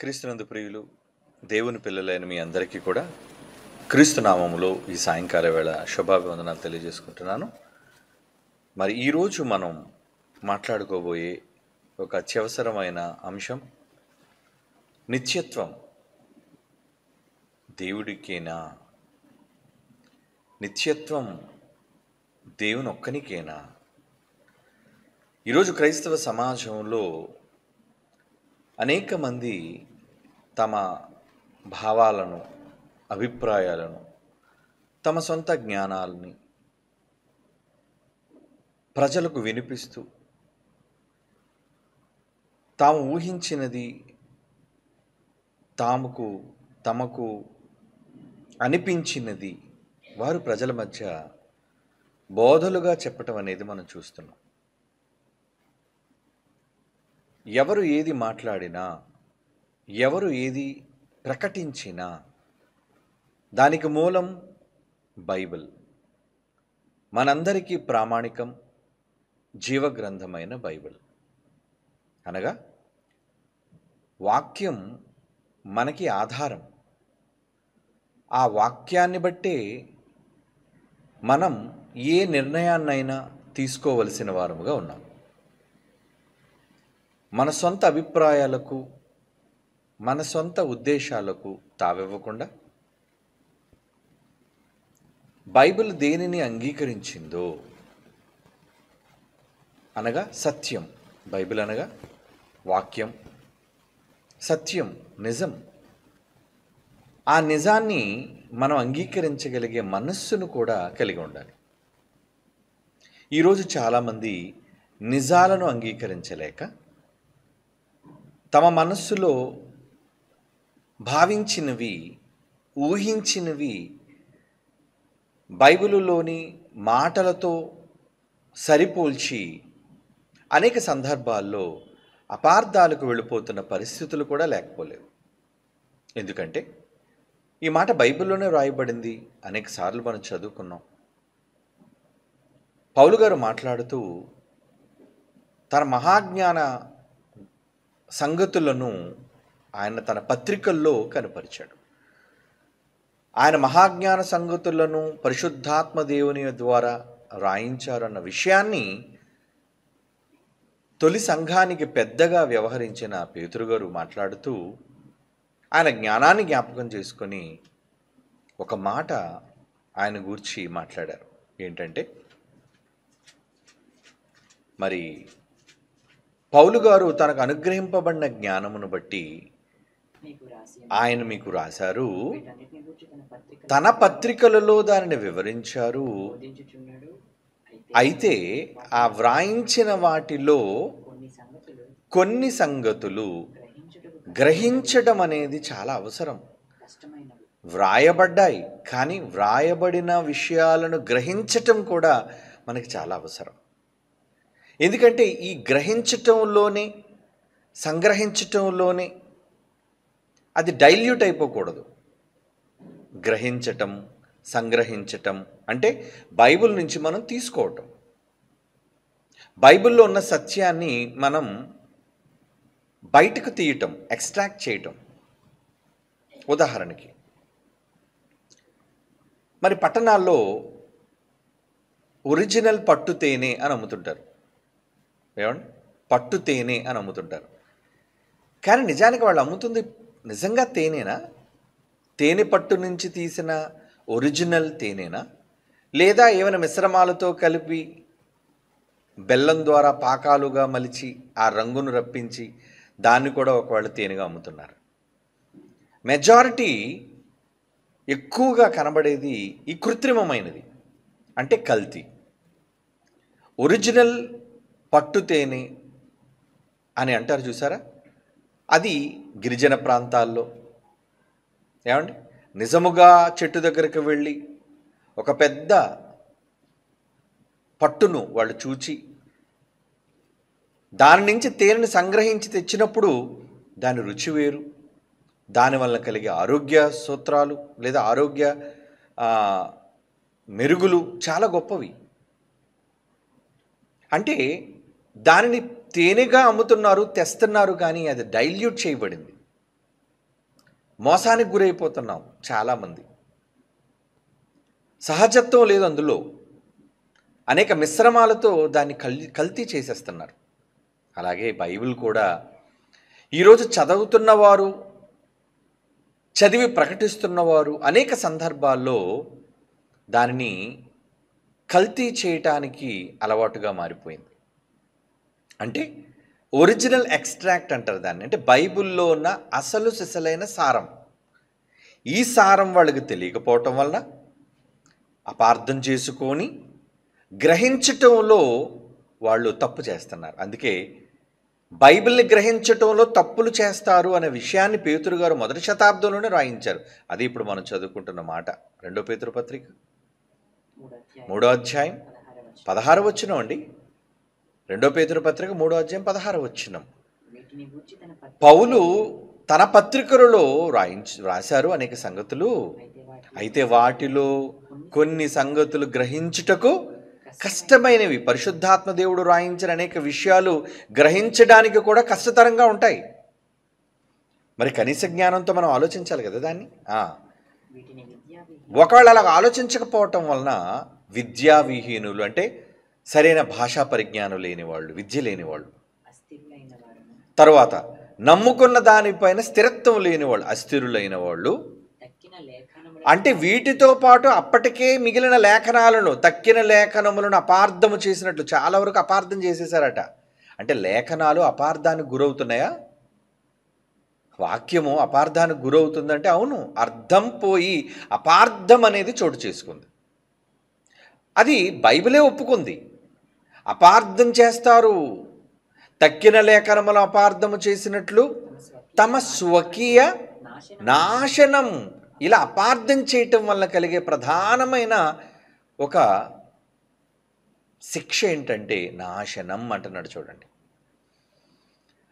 క్రీస్తునందు ప్రియులు, దేవుని పిల్లలైన మీ అందరికీ కూడా క్రీస్తు నామములో ఈ సాయంకాల వేళ శుభాభివందనాలు తెలియజేసుకుంటున్నాను. మరి ఈరోజు మనం మాట్లాడుకోబోయే ఒక అత్యవసరమైన అంశం నిత్యత్వం దేవుడికేనా? నిత్యత్వం దేవుని ఒక్కనికేనా? ఈరోజు క్రైస్తవ సమాజంలో అనేక మంది తమ భావాలను, అభిప్రాయాలను, తమ సొంత జ్ఞానాలని ప్రజలకు వినిపిస్తూ తాము ఊహించినది తమకు అనిపించినది వారు ప్రజల మధ్య బోధలుగా చెప్పటం అనేది మనం చూస్తున్నాం. ఎవరు ఏది మాట్లాడినా, ఎవరు ఏది ప్రకటించినా దానికి మూలం బైబిల్. మనందరికీ ప్రామాణికం జీవగ్రంథమైన బైబిల్. అనగా వాక్యం మనకి ఆధారం. ఆ వాక్యాన్ని బట్టే మనం ఏ నిర్ణయాన్నైనా తీసుకోవలసిన వారముగా ఉన్నాం. మన సొంత అభిప్రాయాలకు, మన సొంత ఉద్దేశాలకు తావివ్వకుండా బైబిల్ దేనిని అంగీకరించిందో, అనగా సత్యం. బైబిల్ అనగా వాక్యం, సత్యం, నిజం. ఆ నిజాన్ని మనం అంగీకరించగలిగే మనస్సును కూడా కలిగి ఉండాలి. ఈరోజు చాలామంది నిజాలను అంగీకరించలేక తమ మనస్సులో భావించినవి, ఊహించినవి బైబిలులోని మాటలతో సరిపోల్చి అనేక సందర్భాల్లో అపార్థాలకు వెళ్ళిపోతున్న పరిస్థితులు కూడా లేకపోలేవు. ఎందుకంటే ఈ మాట బైబిల్లోనే రాయబడింది. అనేక సార్లు మనం చదువుకున్నాం. పౌలు గారు మాట్లాడుతూ తన మహాజ్ఞాన సంగతులను ఆయన తన పత్రికల్లో కనపరిచాడు. ఆయన మహాజ్ఞాన సంగతులను పరిశుద్ధాత్మ దేవుని ద్వారా రాయించారన్న విషయాన్ని తొలి సంఘానికి పెద్దగా వ్యవహరించిన పేతురు గారు మాట్లాడుతూ ఆయన జ్ఞానాన్ని జ్ఞాపకం చేసుకొని ఒక మాట ఆయన గూర్చి మాట్లాడారు. ఏంటంటే, మరి పౌలు గారు తనకు అనుగ్రహింపబడిన జ్ఞానమును బట్టి ఆయన మీకు రాశారు, తన పత్రికలలో దానిని వివరించారు. అయితే ఆ వ్రాయించిన వాటిలో కొన్ని సంగతులు గ్రహించడం అనేది చాలా అవసరం. వ్రాయబడ్డాయి, కానీ వ్రాయబడిన విషయాలను గ్రహించటం కూడా మనకి చాలా అవసరం. ఎందుకంటే ఈ గ్రహించటంలోనే, సంగ్రహించటంలోనే అది డైల్యూట్ అయిపోకూడదు. గ్రహించటం, సంగ్రహించటం అంటే బైబిల్ నుంచి మనం తీసుకోవటం, బైబిల్లో ఉన్న సత్యాన్ని మనం బయటకు తీయటం, ఎక్స్ట్రాక్ట్ చేయటం. ఉదాహరణకి, మరి పట్టణాల్లో ఒరిజినల్ పట్టు తేనె అని అమ్ముతుంటారు. ఏమండి? పట్టు తేనె అని అమ్ముతుంటారు. కానీ నిజానికి వాళ్ళు అమ్ముతుంది నిజంగా తేనెనా? తేనె పట్టు నుంచి తీసిన ఒరిజినల్ తేనెనా? లేదా ఏమైనా మిశ్రమాలతో కలిపి బెల్లం ద్వారా పాకాలుగా మలిచి ఆ రంగును రప్పించి దాన్ని కూడా ఒకవేళ తేనెగా అమ్ముతున్నారు. మెజారిటీ ఎక్కువగా కనబడేది ఈ కృత్రిమమైనది, అంటే కల్తీ. ఒరిజినల్ పట్టు తేనె అని అంటారు చూసారా, అది గిరిజన ప్రాంతాల్లో, ఏమండి, నిజముగా చెట్టు దగ్గరికి వెళ్ళి ఒక పెద్ద పట్టును వాళ్ళు చూచి దాని నుంచి తేనెని సంగ్రహించి తెచ్చినప్పుడు దాని రుచి వేరు, దానివల్ల కలిగే ఆరోగ్య సూత్రాలు లేదా ఆరోగ్య మెరుగులు చాలా గొప్పవి. అంటే దానిని తేనెగా అమ్ముతున్నారు, తెస్తున్నారు, కానీ అది డైల్యూట్ చేయబడింది. మోసానికి గురైపోతున్నాం చాలామంది. సహజత్వం లేదు అందులో. అనేక మిశ్రమాలతో దాన్ని కల్తీ చేసేస్తున్నారు. అలాగే బైబిల్ కూడా ఈరోజు చదువుతున్నవారు, చదివి ప్రకటిస్తున్నవారు అనేక సందర్భాల్లో దానిని కల్తీ చేయటానికి అలవాటుగా మారిపోయింది. అంటే ఒరిజినల్ ఎక్స్ట్రాక్ట్ అంటారు దాన్ని. అంటే బైబిల్లో ఉన్న అసలు సిసలైన సారం. ఈ సారం వాళ్ళకి తెలియకపోవటం వలన అపార్థం చేసుకొని గ్రహించటంలో వాళ్ళు తప్పు చేస్తున్నారు. అందుకే బైబిల్ని గ్రహించటంలో తప్పులు చేస్తారు అనే విషయాన్ని పేతురు గారు మొదటి శతాబ్దంలోనే రాయించారు. అది ఇప్పుడు మనం చదువుకుంటున్న మాట. 2 పేతురు పత్రిక 3వ అధ్యాయం 16వ వచనం అండి. 2 పేతురు పత్రిక 3వ అధ్యాయం 16వ వచనం. పౌలు తన పత్రికలలో రాశారు అనేక సంగతులు. అయితే వాటిలో కొన్ని సంగతులు గ్రహించుటకు కష్టమైనవి. పరిశుద్ధాత్మ దేవుడు రాయించిన అనేక విషయాలు గ్రహించడానికి కూడా కష్టతరంగా ఉంటాయి. మరి కనీస జ్ఞానంతో మనం ఆలోచించాలి కదా దాన్ని. ఒకవేళ అలా ఆలోచించకపోవటం వలన విద్యావిహీనులు, అంటే సరైన భాషా పరిజ్ఞానం లేని వాళ్ళు, విద్య లేని వాళ్ళు, తర్వాత నమ్ముకున్న దానిపైన స్థిరత్వం లేని వాళ్ళు, అస్థిరులైన వాళ్ళు, అంటే వీటితో పాటు అప్పటికే మిగిలిన లేఖనాలను, తక్కిన లేఖనములను అపార్థము చేసినట్లు చాలా వరకు అపార్థం చేసేసారట. అంటే లేఖనాలు అపార్థానికి గురవుతున్నాయా? వాక్యము అపార్థానికి గురవుతుందంటే అవును, అర్థం పోయి అపార్థం అనేది చోటు చేసుకుంది. అది బైబిలే ఒప్పుకుంది. అపార్థం చేస్తారు. తక్కిన లేఖనములు అపార్థము చేసినట్లు తమ స్వకీయ నాశనం. ఇలా అపార్థం చేయటం వల్ల కలిగే ప్రధానమైన ఒక శిక్ష ఏంటంటే నాశనం అంటున్నాడు. చూడండి,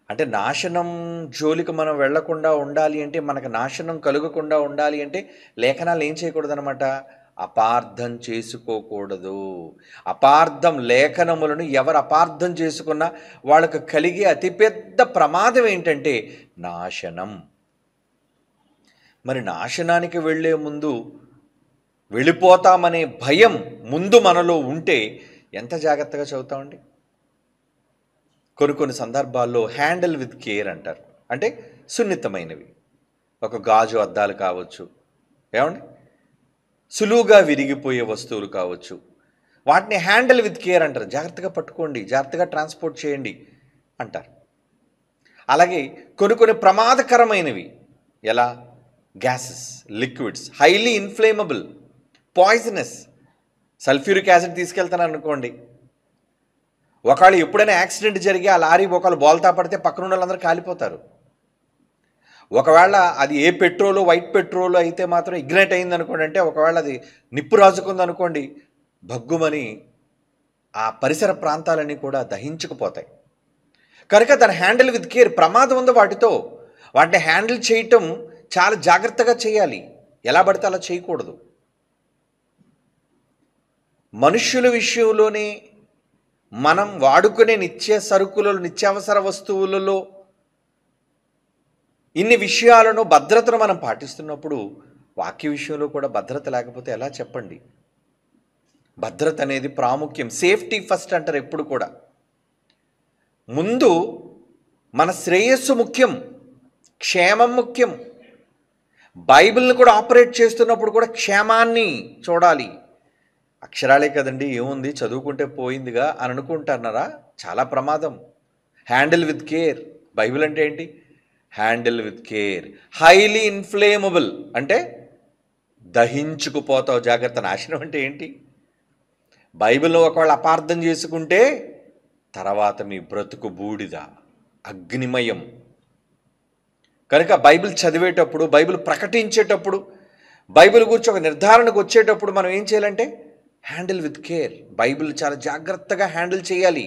అంటే నాశనం జోలికి మనం వెళ్లకుండా ఉండాలి అంటే, మనకు నాశనం కలుగకుండా ఉండాలి అంటే లేఖనాలు ఏం చేయకూడదు అనమాట, అపార్థం చేసుకోకూడదు. అపార్థం, లేఖనములను ఎవరు అపార్థం చేసుకున్నా వాళ్ళకు కలిగే అతిపెద్ద ప్రమాదం ఏంటంటే నాశనం. మరి నాశనానికి వెళ్ళే ముందు వెళ్ళిపోతామనే భయం ముందు మనలో ఉంటే ఎంత జాగ్రత్తగా చదువుతామండి. కొన్ని సందర్భాల్లో హ్యాండిల్ విత్ కేర్ అంటారు. అంటే సున్నితమైనవి, ఒక గాజు అద్దాలు కావచ్చు, ఏమండి, సులువుగా విరిగిపోయే వస్తువులు కావచ్చు, వాటిని హ్యాండిల్ విత్ కేర్ అంటారు. జాగ్రత్తగా పట్టుకోండి, జాగ్రత్తగా ట్రాన్స్పోర్ట్ చేయండి అంటారు. అలాగే కొన్ని ప్రమాదకరమైనవి, ఎలా gases, liquids, highly inflammable, poisonous. Sulphuric acid తీసుకెళ్తాను అనుకోండి, ఒకవేళ ఎప్పుడైనా యాక్సిడెంట్ జరిగి ఆ లారీ ఒకళ్ళు బోల్తా పడితే పక్కన ఉన్న వాళ్ళందరూ కాలిపోతారు. ఒకవేళ అది ఏ పెట్రోలు, వైట్ పెట్రోలు అయితే మాత్రం ఇగ్నైట్ అయింది అనుకోండి, అంటే ఒకవేళ అది నిప్పు రాజుకుంది అనుకోండి, భగ్గుమని ఆ పరిసర ప్రాంతాలన్నీ కూడా దహించుకుపోతాయి. కనుక దాన్ని హ్యాండిల్ విత్ కేర్. ప్రమాదం ఉంది వాటితో. వాటిని హ్యాండిల్ చేయటం చాలా జాగ్రత్తగా చేయాలి. ఎలా పడితే అలా చేయకూడదు. మనుష్యుల విషయంలోనే మనం వాడుకునే నిత్య సరుకులలో, నిత్యావసర వస్తువులలో ఇన్ని విషయాలను, భద్రతను మనం పాటిస్తున్నప్పుడు వాక్య విషయంలో కూడా భద్రత లేకపోతే ఎలా చెప్పండి. భద్రత అనేది ప్రాముఖ్యం. సేఫ్టీ ఫస్ట్ అంటారు ఎప్పుడు కూడా. ముందు మన శ్రేయస్సు ముఖ్యం, క్షేమం ముఖ్యం. బైబిల్ని కూడా ఆపరేట్ చేస్తున్నప్పుడు కూడా క్షేమాన్ని చూడాలి. అక్షరాలే కదండి, ఏముంది చదువుకుంటే పోయిందిగా అని అనుకుంటున్నారా? చాలా ప్రమాదం. Handle with care. బైబిల్ అంటే ఏంటి? Handle with care. Highly inflammable అంటే దహించుకుపోతావు, జాగ్రత్త. నాశనం అంటే ఏంటి? బైబిల్లో ఒకవేళ అపార్థం చేసుకుంటే తర్వాత మీ బ్రతుకు బూడిద, అగ్నిమయం. కనుక బైబిల్ చదివేటప్పుడు, బైబిల్ ప్రకటించేటప్పుడు, బైబిల్ గురించి ఒక నిర్ధారణకు వచ్చేటప్పుడు మనం ఏం చేయాలంటే హ్యాండిల్ విత్ కేర్. బైబిల్ చాలా జాగ్రత్తగా హ్యాండిల్ చేయాలి.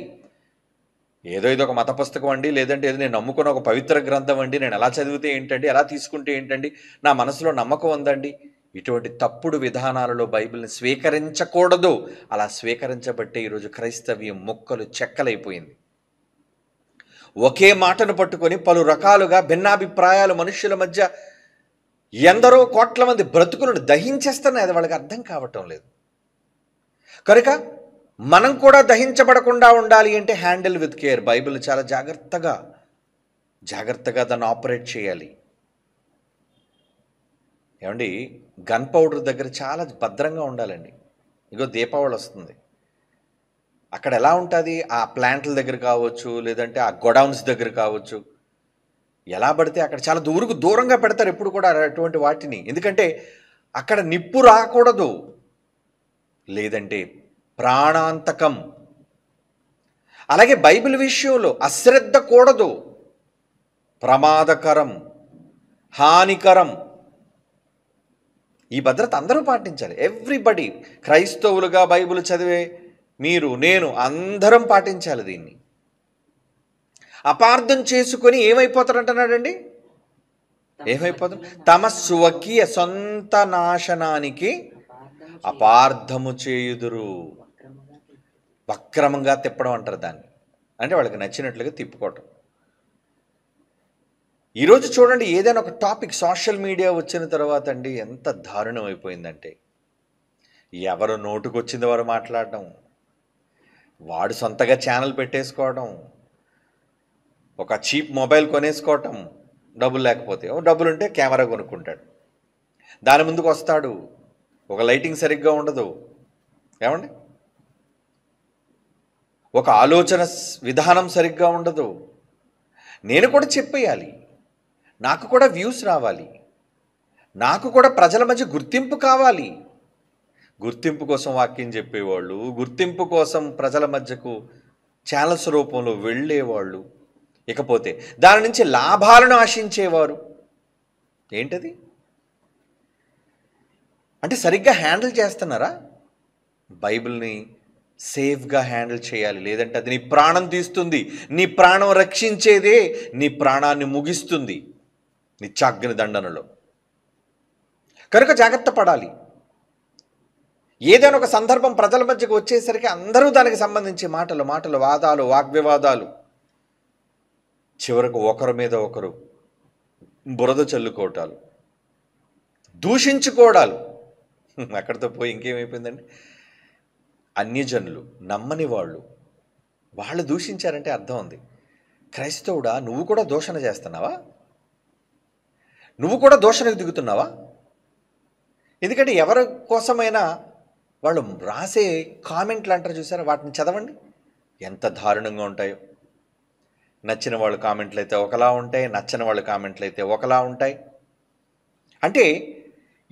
ఏదో ఇది ఒక మత పుస్తకం అండి, లేదంటే ఏదో నేను నమ్ముకున్న ఒక పవిత్ర గ్రంథం అండి, నేను ఎలా చదివితే ఏంటండి, ఎలా తీసుకుంటే ఏంటండి, నా మనసులో నమ్మకం ఉందండి, ఇటువంటి తప్పుడు విధానాలలో బైబిల్ని స్వీకరించకూడదు. అలా స్వీకరించబట్టే ఈరోజు క్రైస్తవ్యం ముక్కలు చెక్కలైపోయింది. ఒకే మాటను పట్టుకొని పలు రకాలుగా భిన్నాభిప్రాయాలు మనుష్యుల మధ్య ఎందరో కోట్ల మంది బ్రతుకులను దహించేస్తున్నాయి, అది వాళ్ళకి అర్థం కావటం లేదు. కనుక మనం కూడా దహించబడకుండా ఉండాలి అంటే హ్యాండిల్ విత్ కేర్. బైబిల్ చాలా జాగ్రత్తగా దాన్ని ఆపరేట్ చేయాలి. ఏమండి, గన్ పౌడర్ దగ్గర చాలా భద్రంగా ఉండాలండి. ఇగో దీపావళి వస్తుంది, అక్కడ ఎలా ఉంటుంది, ఆ ప్లాంట్ల దగ్గర కావచ్చు, లేదంటే ఆ గొడౌన్స్ దగ్గర కావచ్చు, ఎలా పడితే అక్కడ చాలా దూరంగా పెడతారు ఎప్పుడు కూడా అటువంటి వాటిని. ఎందుకంటే అక్కడ నిప్పు రాకూడదు, లేదంటే ప్రాణాంతకం. అలాగే బైబిల్ విషయంలో అశ్రద్ధ కూడదు, ప్రమాదకరం, హానికరం. ఈ భద్రత అందరూ పాటించాలి. ఎవ్రీబడి, క్రైస్తవులుగా బైబిల్ చదివే మీరు, నేను, అందరం పాటించాలి దీన్ని. అపార్థం చేసుకొని ఏమైపోతారంటున్నాడండి, ఏమైపోతారు? తమ స్వకీయ సొంత నాశనానికి అపార్థము చేయుదురు. వక్రమంగా తిప్పడం అంటారు దాన్ని, అంటే వాళ్ళకి నచ్చినట్లుగా తిప్పుకోవటం. ఈరోజు చూడండి, ఏదైనా ఒక టాపిక్ సోషల్ మీడియా వచ్చిన తర్వాత అండి ఎంత దారుణం అయిపోయిందంటే, ఎవరు నోటుకొచ్చింది వారు మాట్లాడడం, వాడు సొంతగా ఛానల్ పెట్టేసుకోవడం, ఒక చీప్ మొబైల్ కొనేసుకోవటం, డబ్బులు లేకపోతే, డబ్బులుంటే కెమెరా కొనుక్కుంటాడు, దాని ముందుకు వస్తాడు, ఒక లైటింగ్ సరిగ్గా ఉండదు. ఏమండి, ఒక ఆలోచన విధానం సరిగ్గా ఉండదు. నేను కూడా చెప్పేయాలి, నాకు కూడా వ్యూస్ రావాలి, నాకు కూడా ప్రజల మధ్య గుర్తింపు కావాలి. గుర్తింపు కోసం వాక్యం చెప్పేవాళ్ళు, గుర్తింపు కోసం ప్రజల మధ్యకు ఛానల్స్ రూపంలో వెళ్ళేవాళ్ళు, ఇకపోతే దాని నుంచి లాభాలను ఆశించేవారు. ఏంటది అంటే, సరిగ్గా హ్యాండిల్ చేస్తున్నారా? బైబిల్ని సేఫ్గా హ్యాండిల్ చేయాలి, లేదంటే అది నీ ప్రాణం తీస్తుంది. నీ ప్రాణం రక్షించేదే నీ ప్రాణాన్ని ముగిస్తుంది నిత్యాగ్ని దండనలో. కనుక జాగ్రత్త పడాలి. ఏదైనా ఒక సందర్భం ప్రజల మధ్యకు వచ్చేసరికి అందరూ దానికి సంబంధించి మాటలు, వాదాలు, వాగ్వివాదాలు, చివరకు ఒకరి మీద ఒకరు బురద చల్లుకోవటాలు, దూషించుకోవడాలు. అక్కడితో పోయి ఇంకేమైపోయిందండి, అన్యజనులు, నమ్మని వాళ్ళు దూషించారంటే అర్థం ఉంది, క్రైస్తవుడా నువ్వు కూడా దూషణ చేస్తున్నావా, నువ్వు కూడా దూషణకు దిగుతున్నావా? ఎందుకంటే ఎవరి కోసమైనా వాళ్ళు రాసే కామెంట్లు అంటారు చూసారా, వాటిని చదవండి, ఎంత దారుణంగా ఉంటాయో. నచ్చిన వాళ్ళు కామెంట్లు అయితే ఒకలా ఉంటాయి, నచ్చని వాళ్ళ కామెంట్లు అయితే ఒకలా ఉంటాయి. అంటే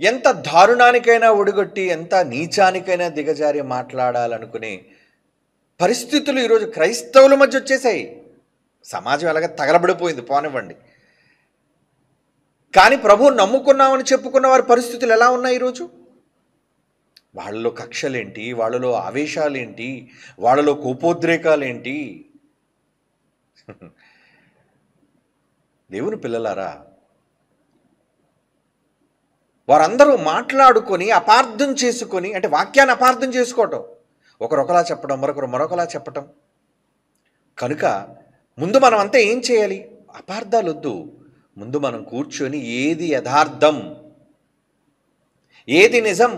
ఎంత దారుణానికైనా ఒడిగొట్టి, ఎంత నీచానికైనా దిగజారి మాట్లాడాలనుకునే పరిస్థితులు ఈరోజు క్రైస్తవుల మధ్య వచ్చేసాయి. సమాజం ఎలాగ తగలబడిపోయింది పోనివ్వండి, కానీ ప్రభువు నమ్ముకున్నామని చెప్పుకున్న వారి పరిస్థితులు ఎలా ఉన్నాయి ఈరోజు? వాళ్ళలో కక్షలేంటి, వాళ్ళలో ఆవేశాలేంటి, వాళ్ళలో కోపోద్రేకాలేంటి? దేవుని పిల్లలారా, వారందరూ మాట్లాడుకొని అపార్థం చేసుకొని, అంటే వాక్యాన్ని అపార్థం చేసుకోవటం, ఒకరొకలా చెప్పడం, మరొకలా చెప్పటం. కనుక ముందు మనం అంతా ఏం చేయాలి? అపార్థాలు వద్దు, ముందు మనం కూర్చొని ఏది యథార్థం, ఏది నిజం,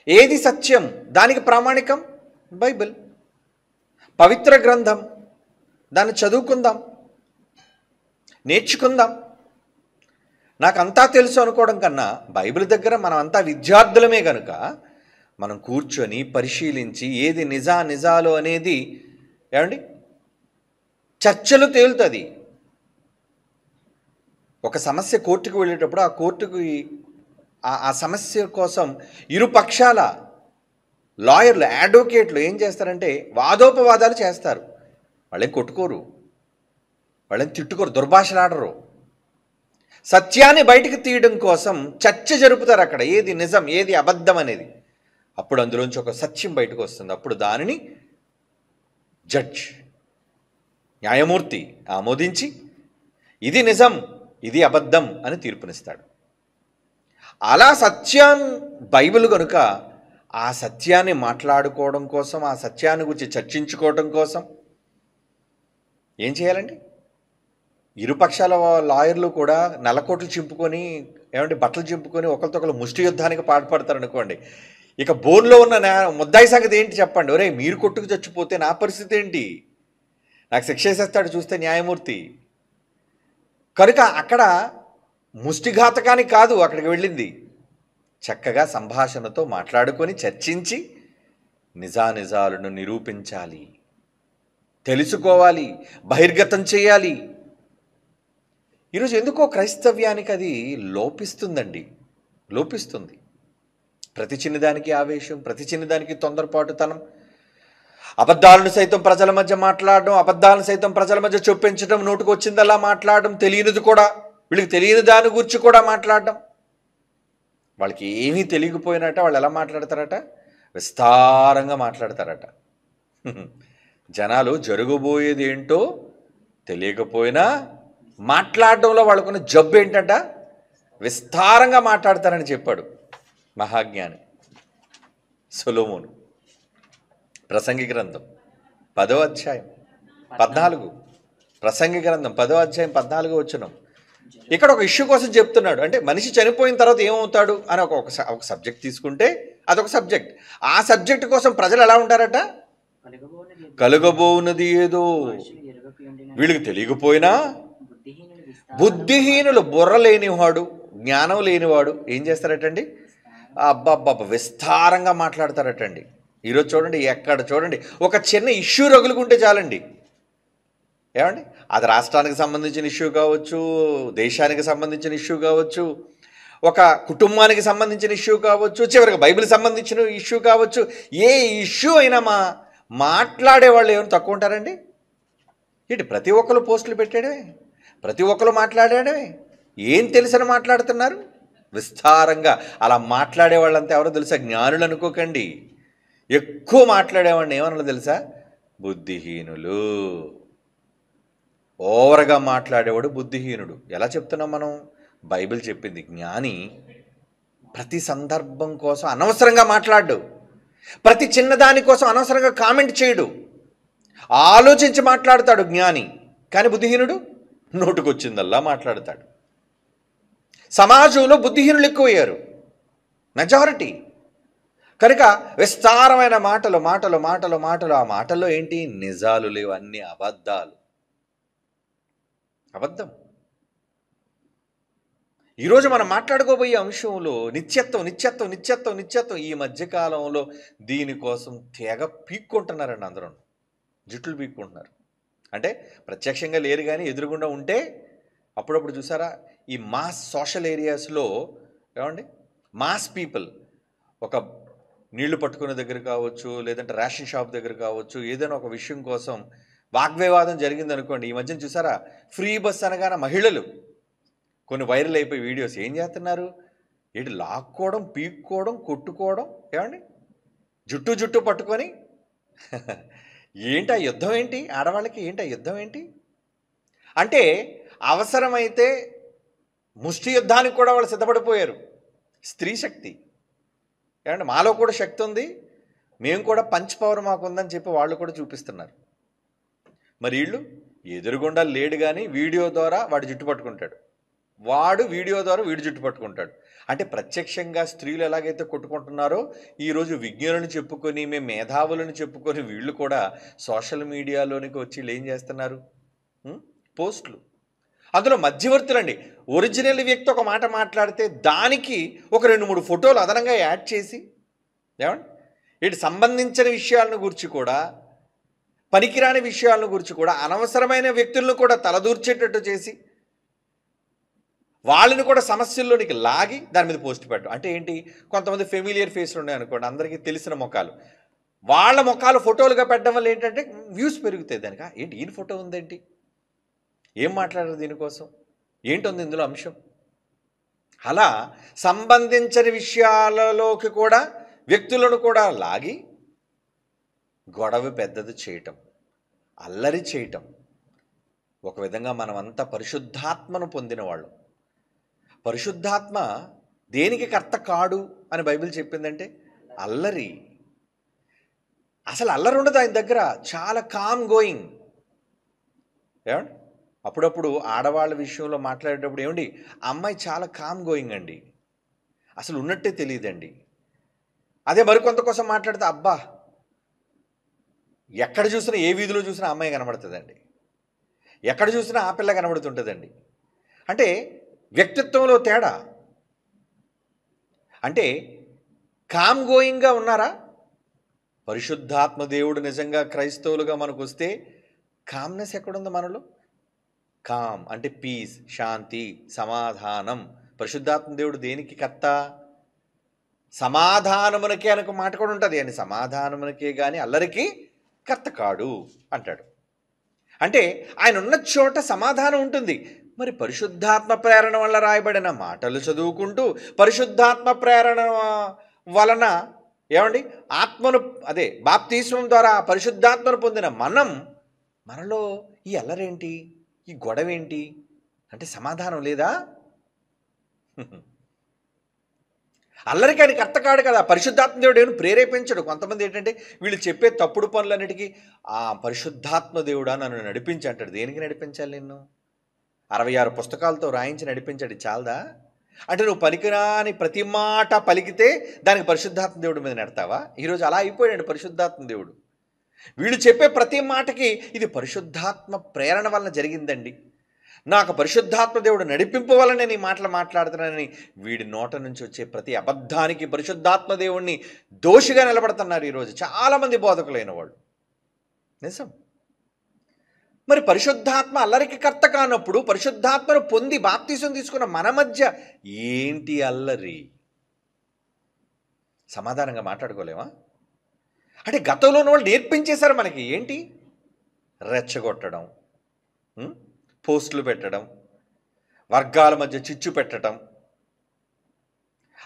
ఏది సత్యం, దానికి ప్రామాణికం బైబిల్, పవిత్ర గ్రంథం, దాన్ని చదువుకుందాం, నేర్చుకుందాం. నాకంతా తెలుసు అనుకోవడం కన్నా బైబిల్ దగ్గర మనం అంతా విద్యార్థులమే కనుక మనం కూర్చొని పరిశీలించి ఏది నిజాలు అనేది ఏమండి చర్చలు తేలుతుంది. ఒక సమస్య కోర్టుకు వెళ్ళేటప్పుడు ఆ కోర్టుకి ఆ సమస్య కోసం ఇరు పక్షాల లాయర్లు, అడ్వకేట్లు ఏం చేస్తారంటే వాదోపవాదాలు చేస్తారు. వాళ్ళేం కొట్టుకోరు, వాళ్ళేం తిట్టుకోరు, దుర్భాషలాడరు. సత్యాన్ని బయటికి తీయడం కోసం చర్చ జరుపుతారు అక్కడ, ఏది నిజం ఏది అబద్ధం అనేది. అప్పుడు అందులోంచి ఒక సత్యం బయటకు వస్తుంది. అప్పుడు దానిని జడ్జ్, న్యాయమూర్తి ఆమోదించి ఇది నిజం ఇది అబద్ధం అని తీర్పునిస్తాడు. అలా సత్యం బైబిల్ కనుక ఆ సత్యాన్ని మాట్లాడుకోవడం కోసం, ఆ సత్యాన్ని గురించి చర్చించుకోవడం కోసం ఏం చేయాలండి? ఇరుపక్షాల లాయర్లు కూడా నల్లకోట్లు చింపుకొని ఏమంటే బట్టలు చింపుకొని ఒకరితొకరు ముష్టి యుద్ధానికి పాటుపడతారు అనుకోండి, ఇక బోన్లో ఉన్న ముద్దాయి సంగతి ఏంటి చెప్పండి? ఒరే మీరు కొట్టుకు చచ్చిపోతే నా పరిస్థితి ఏంటి? నాకు శిక్ష వేసేస్తాడు చూస్తే న్యాయమూర్తి. కనుక అక్కడ ముష్టిఘాతకానికి కాదు అక్కడికి వెళ్ళింది, చక్కగా సంభాషణతో మాట్లాడుకొని చర్చించి నిజానిజాలను నిరూపించాలి, తెలుసుకోవాలి, బహిర్గతం చేయాలి. ఈరోజు ఎందుకో క్రైస్తవ్యానికి అది లోపిస్తుంది. ప్రతి చిన్నదానికి ఆవేశం, ప్రతి చిన్నదానికి తొందరపాటుతనం, అబద్ధాలను సైతం ప్రజల మధ్య మాట్లాడడం, అబద్ధాలను సైతం ప్రజల మధ్య చొప్పించడం, నోటుకు వచ్చిందలా మాట్లాడడం, తెలియనిది కూడా వీళ్ళకి తెలియని దాని గురించి కూడా మాట్లాడడం. వాళ్ళకి ఏమీ తెలియకపోయినట్ట వాళ్ళు ఎలా మాట్లాడతారట? విస్తారంగా మాట్లాడతారట. జనాలు జరగబోయేది ఏంటో తెలియకపోయినా మాట్లాడడంలో వాళ్ళకున్న జబ్బు ఏంటంట? విస్తారంగా మాట్లాడతారని చెప్పాడు మహాజ్ఞాని సొలొమోను. ప్రసంగి గ్రంథం 10వ అధ్యాయం 14, ప్రసంగి గ్రంథం 10వ అధ్యాయం 14 వచనం. ఇక్కడ ఒక ఇష్యూ కోసం చెప్తున్నాడు. అంటే మనిషి చనిపోయిన తర్వాత ఏమవుతాడు అని ఒక సబ్జెక్ట్ తీసుకుంటే అదొక సబ్జెక్ట్. ఆ సబ్జెక్ట్ కోసం ప్రజలు ఎలా ఉంటారట? కలుగబోవున్నది ఏదో వీళ్ళకి తెలియకపోయినా బుద్ధిహీనులు, బుర్ర లేనివాడు, జ్ఞానం లేనివాడు ఏం చేస్తారటండి? అబ్బబ్బబ్బ విస్తారంగా మాట్లాడతారటండి. ఈరోజు చూడండి, ఎక్కడ చూడండి ఒక చిన్న ఇష్యూ రగులుకుంటే చాలండి, ఏమండి అది రాష్ట్రానికి సంబంధించిన ఇష్యూ కావచ్చు, దేశానికి సంబంధించిన ఇష్యూ కావచ్చు, ఒక కుటుంబానికి సంబంధించిన ఇష్యూ కావచ్చు, చివరికి బైబిల్ సంబంధించిన ఇష్యూ కావచ్చు, ఏ ఇష్యూ అయినా మాట్లాడే వాళ్ళు ఏమైనా తక్కువ ఉంటారండి? ఇటు ప్రతి ఒక్కరు పోస్టులు పెట్టాడమే, ప్రతి ఒక్కరు మాట్లాడాడమే. ఏం తెలిసని మాట్లాడుతున్నారు? విస్తారంగా. అలా మాట్లాడే వాళ్ళంతా ఎవరో తెలుసా? జ్ఞానులు అనుకోకండి. ఎక్కువ మాట్లాడేవాడిని ఏమన్నా తెలుసా? బుద్ధిహీనులు. ఓవర్గా మాట్లాడేవాడు బుద్ధిహీనుడు. ఎలా చెప్తున్నాం మనం? బైబిల్ చెప్పింది. జ్ఞాని ప్రతి సందర్భం కోసం అనవసరంగా మాట్లాడు, ప్రతి చిన్నదాని కోసం అనవసరంగా కామెంట్ చేయడు, ఆలోచించి మాట్లాడతాడు జ్ఞాని. కానీ బుద్ధిహీనుడు నోటుకొచ్చిందల్లా మాట్లాడతాడు. సమాజంలో బుద్ధిహీనులు ఎక్కువయ్యారు, మెజారిటీ. కనుక విస్తారమైన మాటలు మాటలు మాటలు మాటలు. ఆ మాటల్లో ఏంటి? నిజాలు లేవు, అన్ని అబద్ధాలు. అబద్ధం. ఈరోజు మనం మాట్లాడుకోబోయే అంశంలో నిత్యత్వం నిత్యత్వం నిత్యత్వం నిత్యత్వం. ఈ మధ్యకాలంలో దీనికోసం తెగ పీక్కుంటున్నారండి. అందరూ జుట్లు పీక్కుంటున్నారు. అంటే ప్రత్యక్షంగా లేరు కానీ ఎదురుగుండా ఉంటే అప్పుడప్పుడు చూసారా, ఈ మాస్ సోషల్ ఏరియాస్లో ఏమండి మాస్ పీపుల్ ఒక నీళ్లు పట్టుకునే దగ్గర కావచ్చు, లేదంటే రేషన్ షాప్ దగ్గర కావచ్చు, ఏదైనా ఒక విషయం కోసం వాగ్వివాదం జరిగింది అనుకోండి. ఈ మధ్యన చూసారా, ఫ్రీ బస్ అనగానే మహిళలు కొన్ని వైరల్ అయిపోయి వీడియోస్ ఏం చేస్తున్నారు? ఏంటి లాక్కోవడం, పీక్కోవడం, కొట్టుకోవడం, ఏమండి జుట్టు పట్టుకొని. ఏంటి ఆ యుద్ధం? ఏంటి ఆడవాళ్ళకి? ఏంటి ఆ యుద్ధం? ఏంటి అంటే అవసరమైతే ముష్టి యుద్ధానికి కూడా వాళ్ళు సిద్ధపడిపోయారు. స్త్రీ శక్తి, ఏమంటే మాలో కూడా శక్తి ఉంది, మేము కూడా పంచ్ పవర్ మాకు ఉందని చెప్పి వాళ్ళు కూడా చూపిస్తున్నారు. మరి వీళ్ళు ఎదురుగుండా లేడు కానీ వీడియో ద్వారా వాడు జుట్టు పట్టుకుంటాడు, వాడు వీడియో ద్వారా వీడు జుట్టు పట్టుకుంటాడు. అంటే ప్రత్యక్షంగా స్త్రీలు ఎలాగైతే కొట్టుకుంటున్నారో ఈరోజు విజ్ఞానులను చెప్పుకొని, మేము మేధావులను చెప్పుకొని వీళ్ళు కూడా సోషల్ మీడియాలోనికి వచ్చి వీళ్ళు ఏం చేస్తున్నారు? పోస్టులు. అందులో మధ్యవర్తులండి. ఒరిజినల్ వ్యక్తి ఒక మాట మాట్లాడితే దానికి ఒక 2-3 ఫోటోలు అదనంగా యాడ్ చేసి, ఏమండి వీటి సంబంధించిన విషయాలను గురించి కూడా, పనికిరాని విషయాలను గురించి కూడా, అనవసరమైన వ్యక్తులను కూడా తలదూర్చేటట్టు చేసి వాళ్ళని కూడా సమస్యల్లోనికి లాగి దాని మీద పోస్ట్ పెట్టడం. అంటే ఏంటి? కొంతమంది ఫెమిలియర్ ఫేస్లు ఉన్నాయనుకోండి, అందరికీ తెలిసిన ముఖాలు, వాళ్ళ ముఖాలు ఫోటోలుగా పెట్టడం వల్ల ఏంటంటే వ్యూస్ పెరుగుతాయి. దానికి ఏంటి ఈయన ఫోటో ఉందేంటి, ఏం మాట్లాడారు దీనికోసం, ఏంటుంది ఇందులో అంశం? అలా సంబంధించిన విషయాలలోకి కూడా వ్యక్తులను కూడా లాగి గొడవ పెద్దది చేయటం, అల్లరి చేయటం. ఒక విధంగా మనమంతా పరిశుద్ధాత్మను పొందిన వాళ్ళు. పరిశుద్ధాత్మ దేనికి కర్త కాడు అని బైబిల్ చెప్పిందంటే అల్లరి. అసలు అల్లరి ఉండదు ఆయన దగ్గర, చాలా కామ్ గోయింగ్. ఏమండి అప్పుడప్పుడు ఆడవాళ్ళ విషయంలో మాట్లాడేటప్పుడు ఏమండి, ఆ అమ్మాయి చాలా కామ్ గోయింగ్ అండి, అసలు ఉన్నట్టే తెలియదండి. అదే మరికొంత కోసం మాట్లాడితే అబ్బా, ఎక్కడ చూసినా ఏ వీధిలో చూసినా అమ్మాయి కనబడుతుందండి, ఎక్కడ చూసినా ఆ పిల్ల కనబడుతుంటుందండి. అంటే వ్యక్తిత్వంలో తేడా. అంటే కామ్ గోయింగ్గా ఉన్నారా? పరిశుద్ధాత్మ దేవుడు నిజంగా క్రైస్తవులుగా మనకు వస్తే కామ్నెస్ ఎక్కడుంది మనలో? కామ్ అంటే పీస్, శాంతి, సమాధానం. పరిశుద్ధాత్మ దేవుడు దేనికి కర్త? సమాధానమునకే అనొక మాట కూడా ఉంటుంది అని, సమాధానమునకే కానీ అల్లరికి కర్త కాడు అంటాడు. అంటే ఆయన ఉన్న చోట సమాధానం ఉంటుంది. మరి పరిశుద్ధాత్మ ప్రేరణ వల్ల రాయబడిన మాటలు చదువుకుంటూ పరిశుద్ధాత్మ ప్రేరణ వలన ఏమండి ఆత్మను, అదే బాప్తిస్మం ద్వారా పరిశుద్ధాత్మను పొందిన మనలో ఈ అల్లరేంటి, ఈ గొడవేంటి అంటే సమాధానం లేదా? అల్లరికి ఆయన కర్త కాడు కదా. పరిశుద్ధాత్మ దేవుడు ఏమైనా ప్రేరేపించడు. కొంతమంది ఏంటంటే వీళ్ళు చెప్పే తప్పుడు పనులన్నిటికీ ఆ పరిశుద్ధాత్మ దేవుడా నన్ను నడిపించి అంటాడు. దేనికి నడిపించాలి నిన్ను? 66 పుస్తకాలతో రాయించి నడిపించాడు, చాలదా? అంటే నువ్వు పనికిరాని ప్రతి మాట పలికితే దానికి పరిశుద్ధాత్మ దేవుడి మీద నెడతావా? ఈరోజు అలా అయిపోయాడు పరిశుద్ధాత్మ దేవుడు. వీళ్ళు చెప్పే ప్రతి మాటకి ఇది పరిశుద్ధాత్మ ప్రేరణ వలన జరిగిందండి, నాకు పరిశుద్ధాత్మ దేవుడు నడిపింపు వలన నేను ఈ మాటలు మాట్లాడుతున్నానని వీడి నోట నుంచి వచ్చే ప్రతి అబద్ధానికి పరిశుద్ధాత్మ దేవుణ్ణి దోషిగా నిలబడుతున్నారు ఈరోజు చాలామంది బోధకులైన వాళ్ళు. నిజం. మరి పరిశుద్ధాత్మ అల్లరికి కర్త కానప్పుడు పరిశుద్ధాత్మను పొంది బాప్తీసం తీసుకున్న మన మధ్య ఏంటి అల్లరి? సమాధానంగా మాట్లాడుకోలేమా? అంటే గతంలో ఉన్న వాళ్ళు నేర్పించేశారు మనకి. ఏంటి? రెచ్చగొట్టడం, పోస్టులు పెట్టడం, వర్గాల మధ్య చిచ్చు పెట్టడం,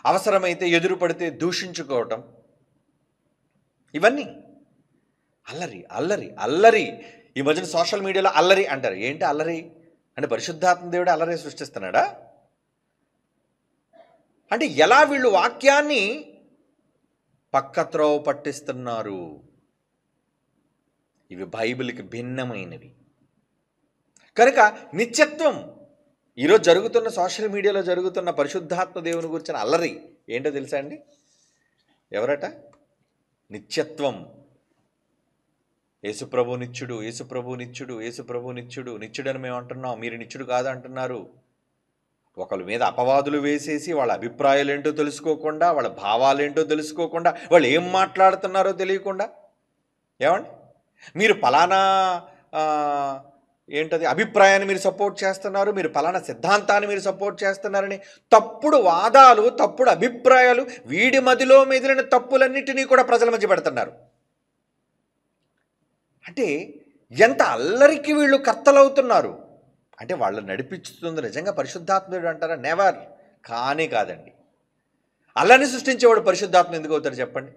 అవసరమైతే ఎదురు పడితే దూషించుకోవటం, ఇవన్నీ అల్లరి అల్లరి అల్లరి. ఈ మధ్యన సోషల్ మీడియాలో అల్లరి అంటారు. ఏంటి అల్లరి అంటే? పరిశుద్ధాత్మ దేవుడు అల్లరి సృష్టిస్తున్నాడా? అంటే ఎలా వీళ్ళు వాక్యాన్ని పక్కత్రోవ పట్టిస్తున్నారు. ఇవి బైబిల్కి భిన్నమైనవి కనుక నిత్యత్వం. ఈరోజు జరుగుతున్న సోషల్ మీడియాలో జరుగుతున్న పరిశుద్ధాత్మ దేవుని గురించిన అల్లరి ఏంటో తెలుసా అండి? ఎవరట? నిత్యత్వం. యేసుప్రభు నిత్యుడు, యేసుప్రభు నిత్యుడు, యేసుప్రభు నిత్యుడు. నిత్యుడని మేము అంటున్నాం, మీరు నిత్యుడు కాదు అంటున్నారు. ఒకరి మీద అపవాదులు వేసేసి వాళ్ళ అభిప్రాయాలు ఏంటో తెలుసుకోకుండా, వాళ్ళ భావాలు ఏంటో తెలుసుకోకుండా, వాళ్ళు ఏం మాట్లాడుతున్నారో తెలియకుండా, ఏమండి మీరు పలానా ఏంటది అభిప్రాయాన్ని మీరు సపోర్ట్ చేస్తున్నారు, మీరు పలానా సిద్ధాంతాన్ని మీరు సపోర్ట్ చేస్తున్నారని తప్పుడు వాదాలు, తప్పుడు అభిప్రాయాలు, వీడి మదిలో మెదిలిన తప్పులన్నిటినీ కూడా ప్రజల మధ్య పెడుతున్నారు. అంటే ఎంత అల్లరికి వీళ్ళు కర్తలవుతున్నారు. అంటే వాళ్ళు నడిపిస్తుంది నిజంగా పరిశుద్ధాత్ముడు అంటారా? నెవర్. కానే కాదండి. అల్లరిని సృష్టించేవాడు పరిశుద్ధాత్మ ఎందుకు అవుతాడు చెప్పండి?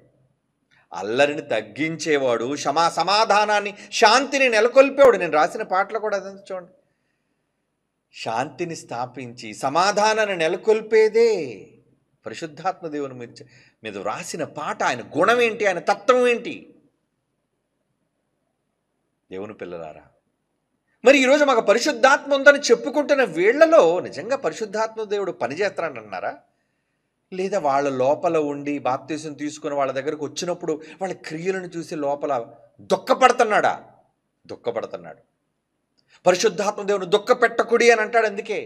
అల్లరిని తగ్గించేవాడు, సమాధానాన్ని, శాంతిని నెలకొల్పేవాడు. నేను రాసిన పాటలు కూడా అదంతా చూడండి. శాంతిని స్థాపించి సమాధానాన్ని నెలకొల్పేదే పరిశుద్ధాత్మ దేవుని మీద రాసిన పాట. ఆయన గుణం ఏంటి, ఆయన తత్వం ఏంటి? దేవుని పిల్లలారా, మరి ఈరోజు మాకు పరిశుద్ధాత్మ ఉందని చెప్పుకుంటున్న వీళ్లలో నిజంగా పరిశుద్ధాత్మ దేవుడు పనిచేస్తానంటున్నారా? లేదా వాళ్ళ లోపల ఉండి బాప్తీసం తీసుకుని వాళ్ళ దగ్గరకు వచ్చినప్పుడు వాళ్ళ క్రియలను చూసి లోపల దుఃఖపడుతున్నాడా? దుఃఖపడుతున్నాడు. పరిశుద్ధాత్మ దేవుని దుఃఖపెట్టకుడి అని అంటాడు. అందుకే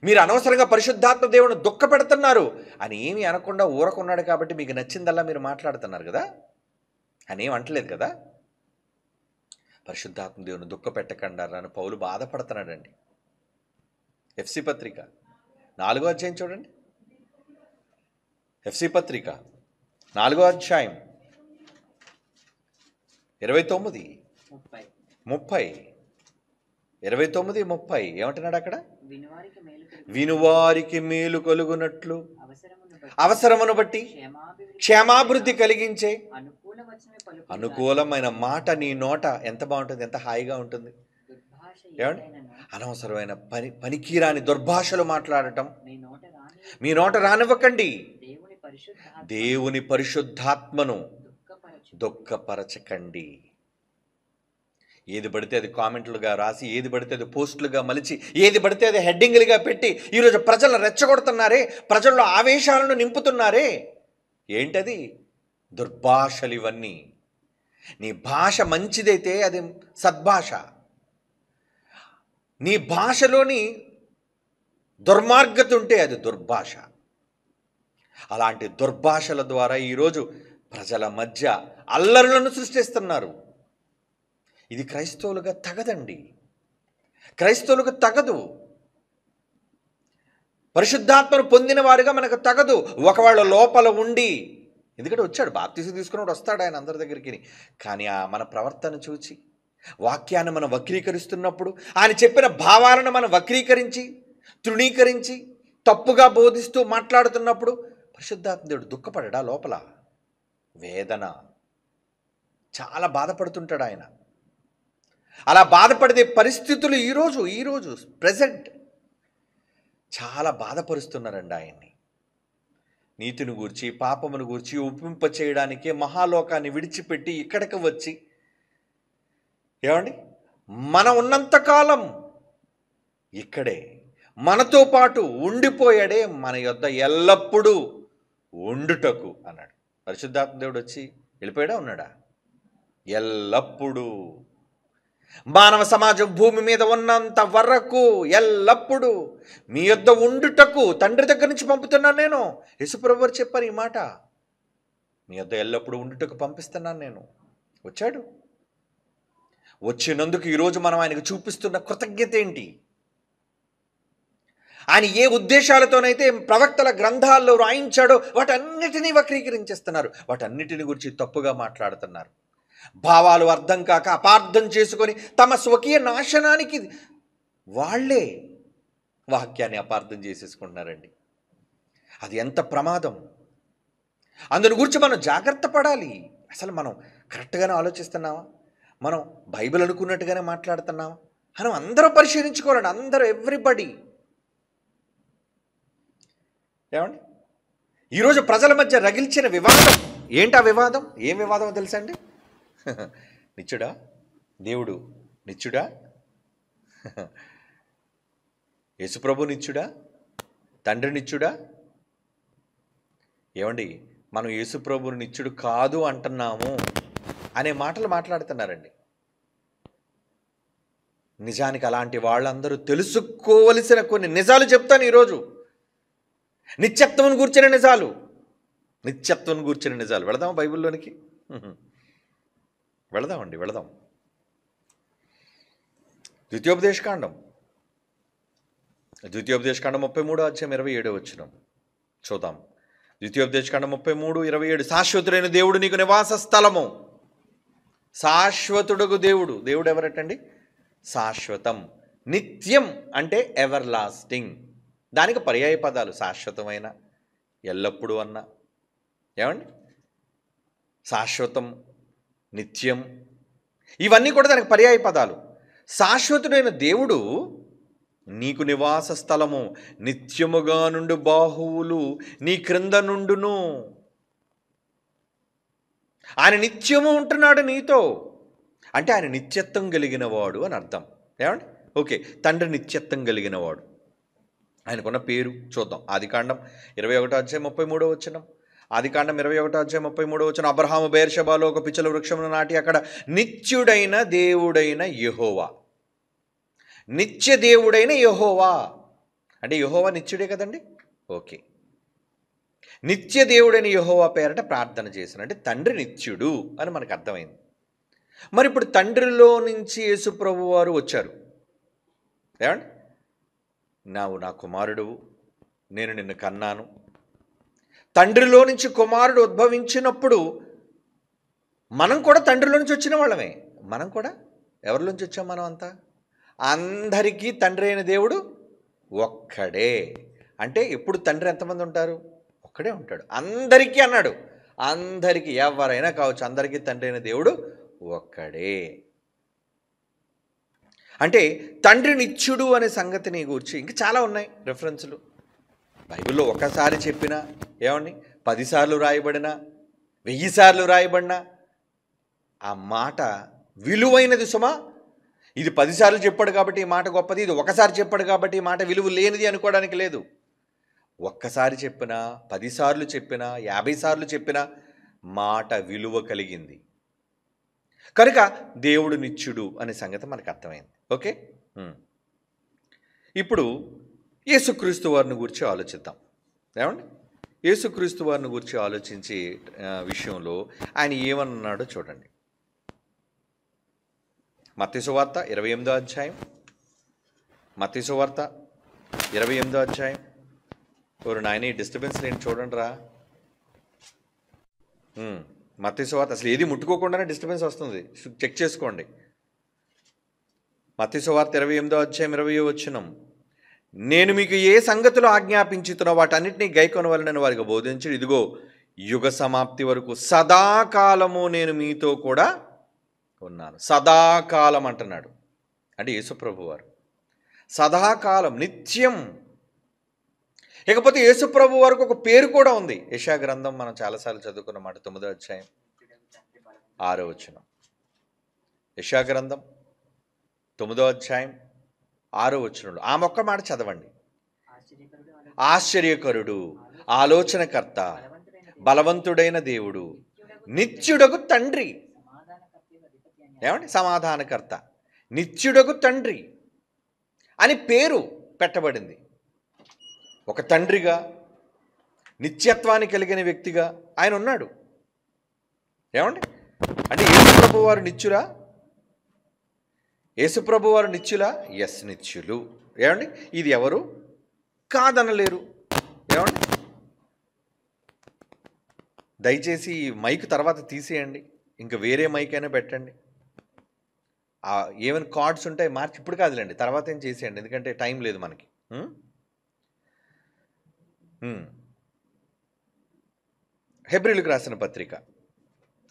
మీరు అనవసరంగా పరిశుద్ధాత్మ దేవుని దుఃఖపెడుతున్నారు అని ఏమీ అనకుండా ఊరకున్నాడు కాబట్టి మీకు నచ్చిందల్లా మీరు మాట్లాడుతున్నారు కదా, అని ఏం అంటలేదు కదా. పరిశుద్ధాత్మ దేవుని దుఃఖపెట్టకుండా అని పౌలు బాధపడుతున్నాడండి. ఎఫ్సి పత్రిక 4వ అధ్యాయం చూడండి. ఎఫ్సి పత్రిక 4వ అధ్యాయం 29, 30, 29, 30 ఏమంటున్నాడు అక్కడ? వినువారికి మేలు కలుగునట్లు అవసరమును బట్టి క్షేమాభివృద్ధి కలిగించే అనుకూలమైన మాట నీ నోట ఎంత బాగుంటుంది, ఎంత హాయిగా ఉంటుంది. ఏమండి? అనవసరమైన పనికిరాని దుర్భాషలు మాట్లాడటం మీ నోట రానివ్వకండి. దేవుని పరిశుద్ధాత్మను దుఃఖపరచకండి. ఏది పడితే అది కామెంట్లుగా రాసి, ఏది పడితే అది పోస్టులుగా మలిచి, ఏది పడితే అది హెడ్డింగ్లుగా పెట్టి ఈరోజు ప్రజలను రెచ్చగొడుతున్నారే, ప్రజల్లో ఆవేశాలను నింపుతున్నారే. ఏంటది? దుర్భాషలు ఇవన్నీ. నీ భాష మంచిదైతే అది సద్భాష. నీ భాషలోని దుర్మార్గత ఉంటే అది దుర్భాష. అలాంటి దుర్భాషల ద్వారా ఈరోజు ప్రజల మధ్య అల్లరులను సృష్టిస్తున్నారు. ఇది క్రైస్తవులుగా తగదండి, క్రైస్తవులకు తగదు. పరిశుద్ధాత్మను పొందిన వారుగా మనకు తగదు. ఒకవేళ లోపల ఉండి, ఎందుకంటే వచ్చాడు బాప్తిసం తీసుకున్నప్పుడు వస్తాడు ఆయన అందరి దగ్గరికి, కానీ మన ప్రవర్తన చూచి, వాక్యాన్ని మనం వక్రీకరిస్తున్నప్పుడు, ఆయన చెప్పిన భావాలను మనం వక్రీకరించి, తృణీకరించి, తప్పుగా బోధిస్తూ మాట్లాడుతున్నప్పుడు పరిశుద్ధాత్మ దేవుడు దుఃఖపడడా? లోపల వేదన, చాలా బాధపడుతుంటాడు ఆయన. అలా బాధపడే పరిస్థితులు ఈరోజు ప్రెజెంట్ చాలా బాధపరుస్తున్నారండి ఆయన్ని. నీతిని గూర్చి, పాపమును గూర్చి ఒప్పింప చేయడానికే మహాలోకాన్ని విడిచిపెట్టి ఇక్కడికి వచ్చి, ఏమండి, మనం ఉన్నంతకాలం ఇక్కడే మనతో పాటు ఉండిపోయాడే, మన యొద్ద ఎల్లప్పుడూ ఉండుటకు అన్నాడు. పరిశుద్ధాత్మ దేవుడు వచ్చి వెళ్ళిపోయాడా? ఉన్నాడా? ఎల్లప్పుడూ. మానవ సమాజం భూమి మీద ఉన్నంత వరకు ఎల్లప్పుడూ మీ యొద్ద ఉండుటకు తండ్రి దగ్గర నుంచి పంపుతున్నాను నేను. యేసుప్రభువు వారు చెప్పారు ఈ మాట. మీ యొద్ద ఎల్లప్పుడూ ఉండుటకు పంపిస్తున్నాను నేను. వచ్చాడు. వచ్చినందుకు ఈరోజు మనం ఆయనకు చూపిస్తున్న కృతజ్ఞత ఏంటి? ఆయన ఏ ఉద్దేశాలతోనైతే ప్రవక్తల గ్రంథాల్లో రాయించాడో వాటన్నిటినీ వక్రీకరించేస్తున్నారు, వాటన్నిటిని గురించి తప్పుగా మాట్లాడుతున్నారు. భావాలు అర్థం కాక అపార్థం చేసుకొని తమ స్వకీయ నాశనానికి వాళ్లే వాక్యాన్ని అపార్థం చేసేసుకుంటున్నారండి. అది ఎంత ప్రమాదం! అందుని గురించి మనం జాగ్రత్త పడాలి. అసలు మనం కరెక్ట్గానే ఆలోచిస్తున్నామా? మనం బైబిల్ అనుకున్నట్టుగానే మాట్లాడుతున్నామా? మనం అందరూ పరిశీలించుకోవాలండి. అందరూ, ఎవ్రీబడి. ఏమండి, ఈరోజు ప్రజల మధ్య రగిల్చిన వివాదం ఏంటి? ఆ వివాదం ఏం వివాదమో తెలుసా అండి? నిత్యుడా? దేవుడు నిత్యుడా? యేసుప్రభు నిత్యుడా? తండ్రి నిత్యుడా? ఏమండి, మనం యేసుప్రభుని నిత్యుడు కాదు అంటున్నాము అనే మాటలు మాట్లాడుతున్నారండి. నిజానికి అలాంటి వాళ్ళందరూ తెలుసుకోవలసిన కొన్ని నిజాలు చెప్తాను ఈరోజు. నిత్యత్వం గూర్చిన నిజాలు, నిత్యత్వం గూర్చిన నిజాలు. వెళదాం బైబిల్లోనికి, వెళదాం. ద్వితీయోపదేశకాండం 33వ అధ్యాయం 27వ వచనం చూద్దాం. ద్వితీయోపదేశకాండం 33:27. శాశ్వతుడైన దేవుడు నీకు నివాస స్థలము. శాశ్వతుడుగు దేవుడు. దేవుడు ఎవరటండి? శాశ్వతం. నిత్యం అంటే ఎవర్ లాస్టింగ్. దానికి పర్యాయ పదాలు శాశ్వతమైన, ఎల్లప్పుడూ అన్న. ఏమండి, శాశ్వతం, నిత్యం, ఇవన్నీ కూడా దానికి పర్యాయ పదాలు. శాశ్వతుడైన దేవుడు నీకు నివాస స్థలము, నిత్యముగా నుండి బాహువులు నీ క్రింద నుండును. ఆయన నిత్యము ఉంటున్నాడు నీతో, అంటే ఆయన నిత్యత్వం కలిగిన వాడు అని అర్థం. ఏమండి, ఓకే. తండ్రి నిత్యత్వం కలిగిన వాడు. ఆయనకున్న పేరు చూద్దాం. ఆదికాండం 21వ అధ్యాయం 33వ వచనం. ఆదికాండం 21వ అధ్యాయం 33వ వచనం. అబ్రహాము బెయేర్షెబాలో ఒక పిచ్చల వృక్షమును నాటి అక్కడ నిత్యుడైన దేవుడైన యెహోవా. నిత్య దేవుడైన యెహోవా అంటే యెహోవా నిత్యుడే కదండి. ఓకే, నిత్య దేవుడైన యెహోవా పేరట ప్రార్థన చేసిన, అంటే తండ్రి నిత్యుడు అని మనకు అర్థమైంది. మరి ఇప్పుడు తండ్రిలో నుంచి యేసుప్రభు వారు వచ్చారు. ఏమండి, నావు నా కుమారుడు, నేను నిన్ను కన్నాను. తండ్రిలో నుంచి కుమారుడు ఉద్భవించినప్పుడు మనం కూడా తండ్రిలో నుంచి వచ్చిన వాళ్ళమే. మనం కూడా ఎవరిలోంచి వచ్చాం? మనం అంతా అందరికీ తండ్రి అయిన దేవుడు ఒక్కడే. అంటే ఇప్పుడు తండ్రి ఎంతమంది ఉంటారు? ఒక్కడే ఉంటాడు. అందరికీ అన్నాడు, అందరికీ, ఎవరైనా కావచ్చు, అందరికీ తండ్రి అయిన దేవుడు ఒక్కడే. అంటే తండ్రి నిత్యుడు అనే సంగతిని గురించి ఇంకా చాలా ఉన్నాయి రెఫరెన్సులు బైబిల్లో. ఒకసారి చెప్పినా, ఏమండి, 10 సార్లు రాయబడినా, 1000 సార్లు రాయబడినా ఆ మాట విలువైనది సుమా, ఇది 10 సార్లు చెప్పాడు కాబట్టి ఈ మాట గొప్పది, ఇది ఒకసారి చెప్పాడు కాబట్టి ఈ మాట విలువ లేనిది అనుకోవడానికి లేదు. ఒక్కసారి చెప్పినా, 10 సార్లు చెప్పినా, 50 సార్లు చెప్పినా మాట విలువ కలిగింది. కనుక దేవుడు నిత్యుడు అనే సంగతి మనకు అర్థమైంది. ఓకే, ఇప్పుడు యేసుక్రీస్తు వారిని గురించి ఆలోచిద్దాం. ఏమండి, యేసుక్రీస్తు వారిని గురించి ఆలోచించే విషయంలో ఆయన ఏమన్నాడో చూడండి. మత్తయి సువార్త 28వ అధ్యాయం, మత్తయి సువార్త 28వ అధ్యాయం. ఎవరు నాయన డిస్టర్బెన్స్ లేని చూడండి రా. మత్తయి సువార్త అసలు ఏది ముట్టుకోకుండానే డిస్టర్బెన్స్ వస్తుంది, చెక్ చేసుకోండి. మత్తయి సువార్త 28వ అధ్యాయం 20వ వచనం. నేను మీకు ఏ సంగతులు ఆజ్ఞాపించుతున్నా వాటన్నిటినీ గైకొనవలెనని వారికి బోధించి, ఇదిగో యుగ సమాప్తి వరకు సదాకాలము నేను మీతో కూడా ఉన్నాను. సదాకాలం అంటున్నాడు అంటే యేసుప్రభు వారు సదాకాలం, నిత్యం. ఇకపోతే యేసుప్రభు వారికి ఒక పేరు కూడా ఉంది. యెషయా గ్రంథం మనం చాలాసార్లు చదువుకున్న మాట, 9వ అధ్యాయం 6వ వచనం. యెషయా గ్రంథం 9వ అధ్యాయం 6వ వచనంలో ఆ మొక్క మాట చదవండి. ఆశ్చర్యకరుడు, ఆలోచనకర్త, బలవంతుడైన దేవుడు, నిత్యుడగు తండ్రి. ఏమండి, సమాధానకర్త, నిత్యుడగు తండ్రి అని పేరు పెట్టబడింది. ఒక తండ్రిగా, నిత్యత్వాన్ని కలిగిన వ్యక్తిగా ఆయన ఉన్నాడు. ఏమండి, అంటే యేసుప్రభు వారు నిత్యులా? యేసుప్రభు వారు నిత్యులా? ఎస్, నిత్యులు. ఏమండి, ఇది ఎవరు కాదనలేరు. ఏమండి, దయచేసి ఈ మైక్ తర్వాత తీసేయండి, ఇంకా వేరే మైక్ అయినా పెట్టండి. ఏమైనా కార్డ్స్ ఉంటాయి మార్చి, ఇప్పుడు కాదులేండి, తర్వాత ఏం చేసేయండి, ఎందుకంటే టైం లేదు మనకి. హెబ్రీయులకు రాసిన పత్రిక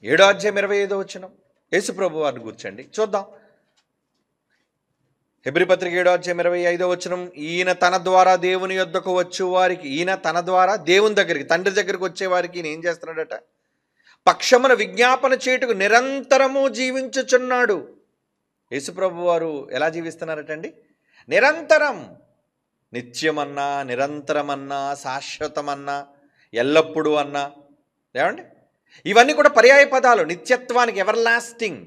7వ అధ్యాయం 25వ వచనం. యేసుప్రభు వారిని కూర్చోండి చూద్దాం. హెబ్రీ పత్రిక 7వ అధ్యాయం 25వ వచనం. ఈయన తన ద్వారా దేవుని యొద్దకు వచ్చు వారికి, ఈయన తన ద్వారా దేవుని దగ్గరికి, తండ్రి దగ్గరికి వచ్చే వారికి ఈయన ఏం చేస్తున్నాడట? పక్షమున విజ్ఞాపన చేయుటకు నిరంతరము జీవించుచున్నాడు. యేసుప్రభు వారు ఎలా జీవిస్తున్నారటండి? నిరంతరం. నిత్యమన్నా, నిరంతరమన్నా, శాశ్వతమన్నా, ఎల్లప్పుడూ అన్నా. ఏమండి, ఇవన్నీ కూడా పర్యాయ పదాలు నిత్యత్వానికి. Ever lasting.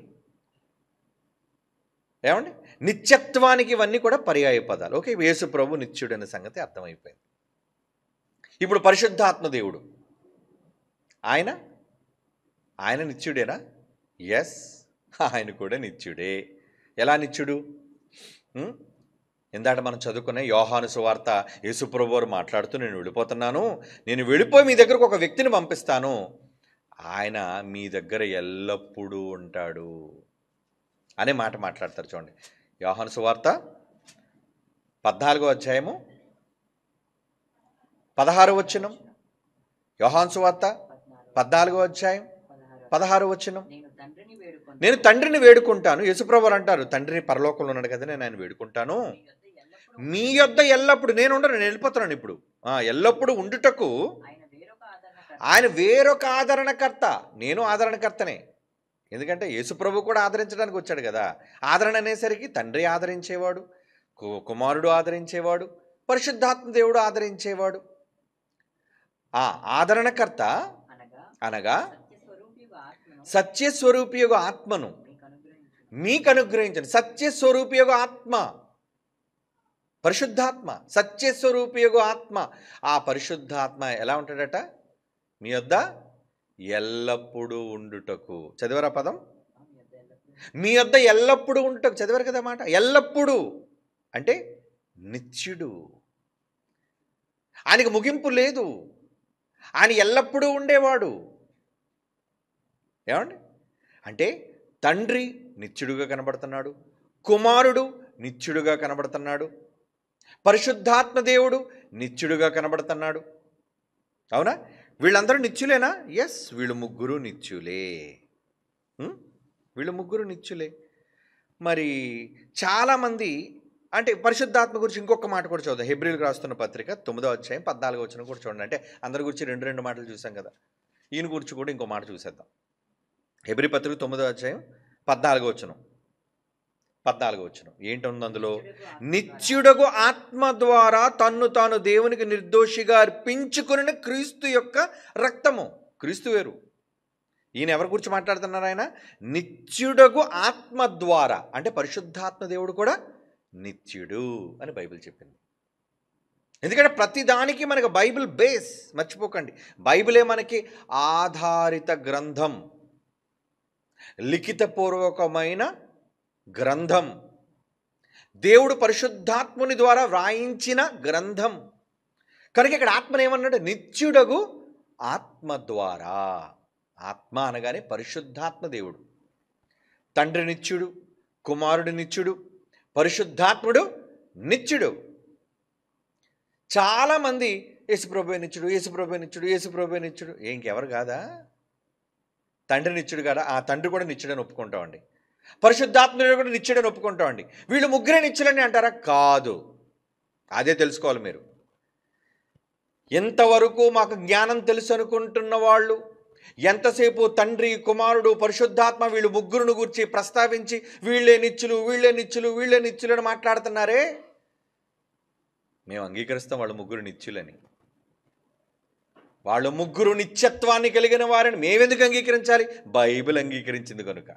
ఏమండి, నిత్యత్వానికి ఇవన్నీ కూడా పర్యాయ పదాలు. ఓకే, యేసు ప్రభు నిత్యుడు అనే సంగతి అర్థమైపోయింది. ఇప్పుడు పరిశుద్ధాత్మ దేవుడు, ఆయన నిత్యుడేనా? ఎస్, ఆయన కూడా నిత్యుడే. ఎలా నిత్యుడు? ఇందాక మనం చదువుకునే యోహాను సువార్త, యేసుప్రభు వారు మాట్లాడుతూ, నేను వెళ్ళిపోతున్నాను, నేను వెళ్ళిపోయి మీ దగ్గరకు ఒక వ్యక్తిని పంపిస్తాను, ఆయన మీ దగ్గర ఎల్లప్పుడూ ఉంటాడు అనే మాట మాట్లాడతారు. చూడండి, యోహాను సువార్త 14వ అధ్యాయము 16వ వచనం. యోహాను సువార్త 14వ అధ్యాయం 16వ వచనం. నేను తండ్రిని వేడుకుంటాను. యేసుప్రభు అంటారు, తండ్రిని పరలోకంలో ఉన్నాడు కదా, నేను ఆయన వేడుకుంటాను, మీ యొద్ద ఎల్లప్పుడు. నేను ఉండను, నేను వెళ్ళిపోతున్నాను ఇప్పుడు. ఎల్లప్పుడు ఉండుటకు ఆయన వేరొక ఆదరణకర్త. నేను ఆదరణకర్తనే, ఎందుకంటే యేసుప్రభు కూడా ఆదరించడానికి వచ్చాడు కదా. ఆదరణ అనేసరికి తండ్రి ఆదరించేవాడు, కుమారుడు ఆదరించేవాడు, పరిశుద్ధాత్మ దేవుడు ఆదరించేవాడు. ఆ ఆదరణకర్త అనగా సత్యస్వరూపియగు ఆత్మను మీకు అనుగ్రహించండి. సత్యస్వరూపియగు ఆత్మ, పరిశుద్ధాత్మ, సత్యస్వరూపియగు ఆత్మ. ఆ పరిశుద్ధాత్మ ఎలా ఉంటాడట? మీ వద్ద ఎల్లప్పుడూ ఉండుటకు. చదివారా పదం? మీ వద్ద ఎల్లప్పుడూ ఉండుటకు. చదివారు కదా మాట. ఎల్లప్పుడూ అంటే నిత్యుడు, ఆయనకు ముగింపు లేదు, ఆయన ఎల్లప్పుడూ ఉండేవాడు. ఏమండి, అంటే తండ్రి నిత్యుడుగా కనబడుతున్నాడు, కుమారుడు నిత్యుడుగా కనబడుతున్నాడు, పరిశుద్ధాత్మ దేవుడు నిత్యుడుగా కనబడుతున్నాడు. అవునా? వీళ్ళందరూ నిత్యులేనా? ఎస్, వీళ్ళు ముగ్గురు నిత్యులే. వీళ్ళు ముగ్గురు నిత్యులే. మరి చాలామంది అంటే పరిశుద్ధాత్మ గురించి ఇంకొక మాట కూడా చూద్దాం. హెబ్రీయులకు రాస్తున్న పత్రిక 9వ అధ్యాయం 14వ వచనం కూడా చూడండి. అంటే అందరి గురించి రెండు మాటలు చూసాం కదా, ఈయన గురించి కూడా ఇంకో మాట చూసేద్దాం. హెబ్రీ పత్రిక 9వ అధ్యాయం 14వ వచనం. 14వ వచనం ఏంటుంది అందులో? నిత్యుడగు ఆత్మ ద్వారా తన్ను తాను దేవునికి నిర్దోషిగా అర్పించుకుని క్రీస్తు యొక్క రక్తము. క్రీస్తు వేరు, ఈయన ఎవరి గురించి మాట్లాడుతున్నారు? ఆయన నిత్యుడగు ఆత్మ ద్వారా, అంటే పరిశుద్ధాత్మ దేవుడు కూడా నిత్యుడు అని బైబిల్ చెప్పింది. ఎందుకంటే ప్రతిదానికి మనకు బైబిల్ బేస్, మర్చిపోకండి. బైబిలే మనకి ఆధారిత గ్రంథం, లిఖితపూర్వకమైన గ్రంథం, దేవుడు పరిశుద్ధాత్ముని ద్వారా వ్రాయించిన గ్రంథం. కనుక ఇక్కడ ఆత్మను ఏమన్నాడు? నిత్యుడగు ఆత్మ ద్వారా. ఆత్మ అనగానే పరిశుద్ధాత్మ దేవుడు. తండ్రి నిత్యుడు, కుమారుడు నిత్యుడు, పరిశుద్ధాత్ముడు నిత్యుడు. చాలామంది యేసుప్రభువే నిత్యుడు, యేసుప్రభువే నిత్యుడు, యేసుప్రభువే నిత్యుడు. ఇంకెవరు కాదా? తండ్రి నిత్యుడు కాదా? ఆ తండ్రి కూడా నిత్యుడని ఒప్పుకుంటామండి. పరిశుద్ధాత్ముడు కూడా నిత్యుడని ఒప్పుకుంటామండి. వీళ్ళు ముగ్గురే నిత్యులని అంటారా? కాదు. అదే తెలుసుకోవాలి మీరు. ఎంతవరకు మాకు జ్ఞానం తెలుసు అనుకుంటున్న వాళ్ళు ఎంతసేపు తండ్రి, కుమారుడు, పరిశుద్ధాత్మ వీళ్ళు ముగ్గురును గురించి ప్రస్తావించి వీళ్ళే నిత్యులు, వీళ్ళే నిత్యులు, వీళ్ళే నిత్యులు అని మాట్లాడుతున్నారే, మేము అంగీకరిస్తాం వాళ్ళు ముగ్గురు నిత్యులని. వాళ్ళు ముగ్గురు నిత్యత్వాన్ని కలిగిన వారిని మేమెందుకు అంగీకరించాలి? బైబిల్ అంగీకరించింది కనుక.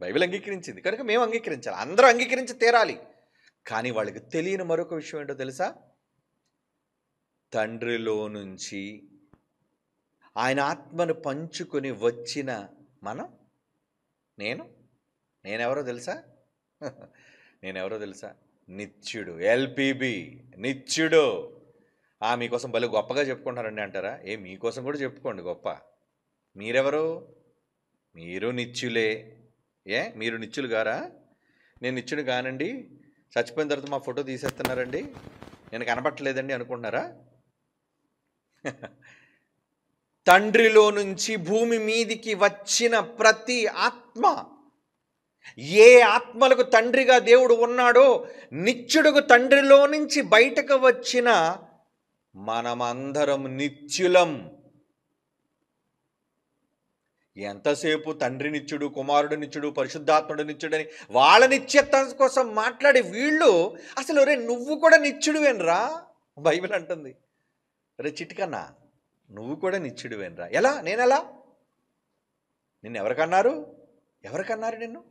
బైబిల్ అంగీకరించింది కనుక మేము అంగీకరించాలి. అందరూ అంగీకరించి తీరాలి. కానీ వాళ్ళకి తెలియని మరొక విషయం ఏంటో తెలుసా? తండ్రిలో నుంచి ఆయన ఆత్మను పంచుకొని వచ్చిన నేనెవరో తెలుసా? నేనెవరో తెలుసా? నిత్యుడు, ఎల్పిబి, నిత్యుడు. మీకోసం భలే గొప్పగా చెప్పుకుంటారండి అంటారా? మీకోసం కూడా చెప్పుకోండి గొప్ప. మీరెవరు? మీరు నిత్యులే. మీరు నిత్యులు గారా? నేను నిత్యుడు కానండి, చచ్చిపోయిన తర్వాత మా ఫోటో తీసేస్తున్నారండి, నేను కనపట్టలేదండి అనుకుంటున్నారా? తండ్రిలో నుంచి భూమి మీదికి వచ్చిన ప్రతి ఆత్మ, ఏ ఆత్మలకు తండ్రిగా దేవుడు ఉన్నాడో, నిత్యుడుకు తండ్రిలో నుంచి బయటకు వచ్చిన మనమందరం నిత్యులం. ఎంతసేపు తండ్రి నిత్యుడు, కుమారుడు నిత్యుడు, పరిశుద్ధాత్ముడు నిత్యుడని వాళ్ళ నిత్యత్వం కోసం మాట్లాడి వీళ్ళు అసలు రే నువ్వు కూడా నిత్యుడువేనరా బైబిల్ అంటుంది. రే చిటికన్నా, నువ్వు కూడా నిత్యుడువేనరా. ఎలా? నేనెలా? నిన్ను ఎవరికన్నారు? నిన్ను?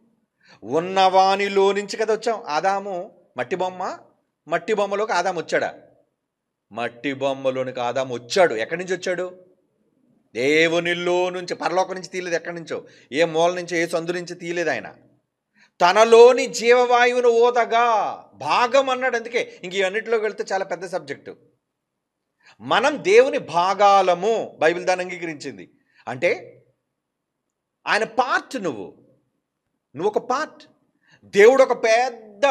ఉన్నవానిలో నుంచి కదా వచ్చాం. ఆదాము మట్టి బొమ్మలోకి ఆదాము వచ్చాడా? మట్టి బొమ్మలోనికి ఆదాము వచ్చాడు. ఎక్కడి నుంచి వచ్చాడు? దేవునిలో నుంచి, పరలోకం నుంచి తీయలేదు. ఎక్కడి నుంచో, ఏ మూల నుంచో, ఏ సందు నుంచి తీయలేదు. ఆయన తనలోని జీవవాయువును ఓదగా, భాగం అన్నాడు. అందుకే ఇంక ఇవన్నిటిలోకి వెళ్తే చాలా పెద్ద సబ్జెక్టు. మనం దేవుని భాగాలము, బైబిల్ దాన్ని అంగీకరించింది. అంటే ఆయన పార్ట్, నువ్వు ఒక పార్ట్. దేవుడు ఒక పెద్ద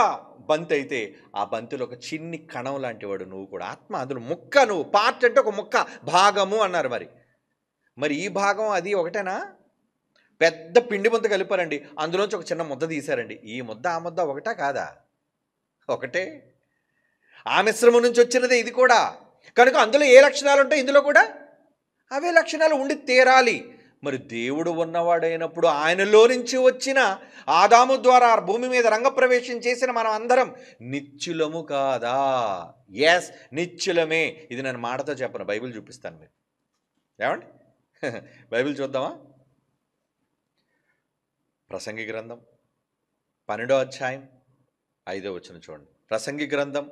బంతి అయితే ఆ బంతిలో ఒక చిన్ని కణం లాంటి వాడు నువ్వు కూడా. ఆత్మ అందులో ముక్క, నువ్వు పార్ట్ అంటే ఒక ముక్క, భాగము అన్నారు. మరి ఈ భాగం అది ఒకటేనా? పెద్ద పిండి ముద్ద కలిపారండి, అందులోంచి ఒక చిన్న ముద్ద తీశారండి. ఈ ముద్ద ఆ ముద్ద ఒకటా కాదా? ఒకటే. ఆ మిశ్రమం నుంచి వచ్చినదే ఇది కూడా. కనుక అందులో ఏ లక్షణాలు ఉంటాయి, ఇందులో కూడా అవే లక్షణాలు ఉండి తీరాలి. మరి దేవుడు ఉన్నవాడైనప్పుడు ఆయనలో నుంచి వచ్చిన ఆదాము ద్వారా భూమి మీద రంగప్రవేశం చేసిన మనం అందరం నిత్యులము కాదా? ఎస్, నిత్యులమే. ఇది నేను మాటతో చెప్పను, బైబిల్ చూపిస్తాను మీరు. ఏమండి? బైబిల్ చూద్దామా? ప్రసంగి గ్రంథం 12వ అధ్యాయం 5వ వచనం చూడండి. ప్రసంగి గ్రంథం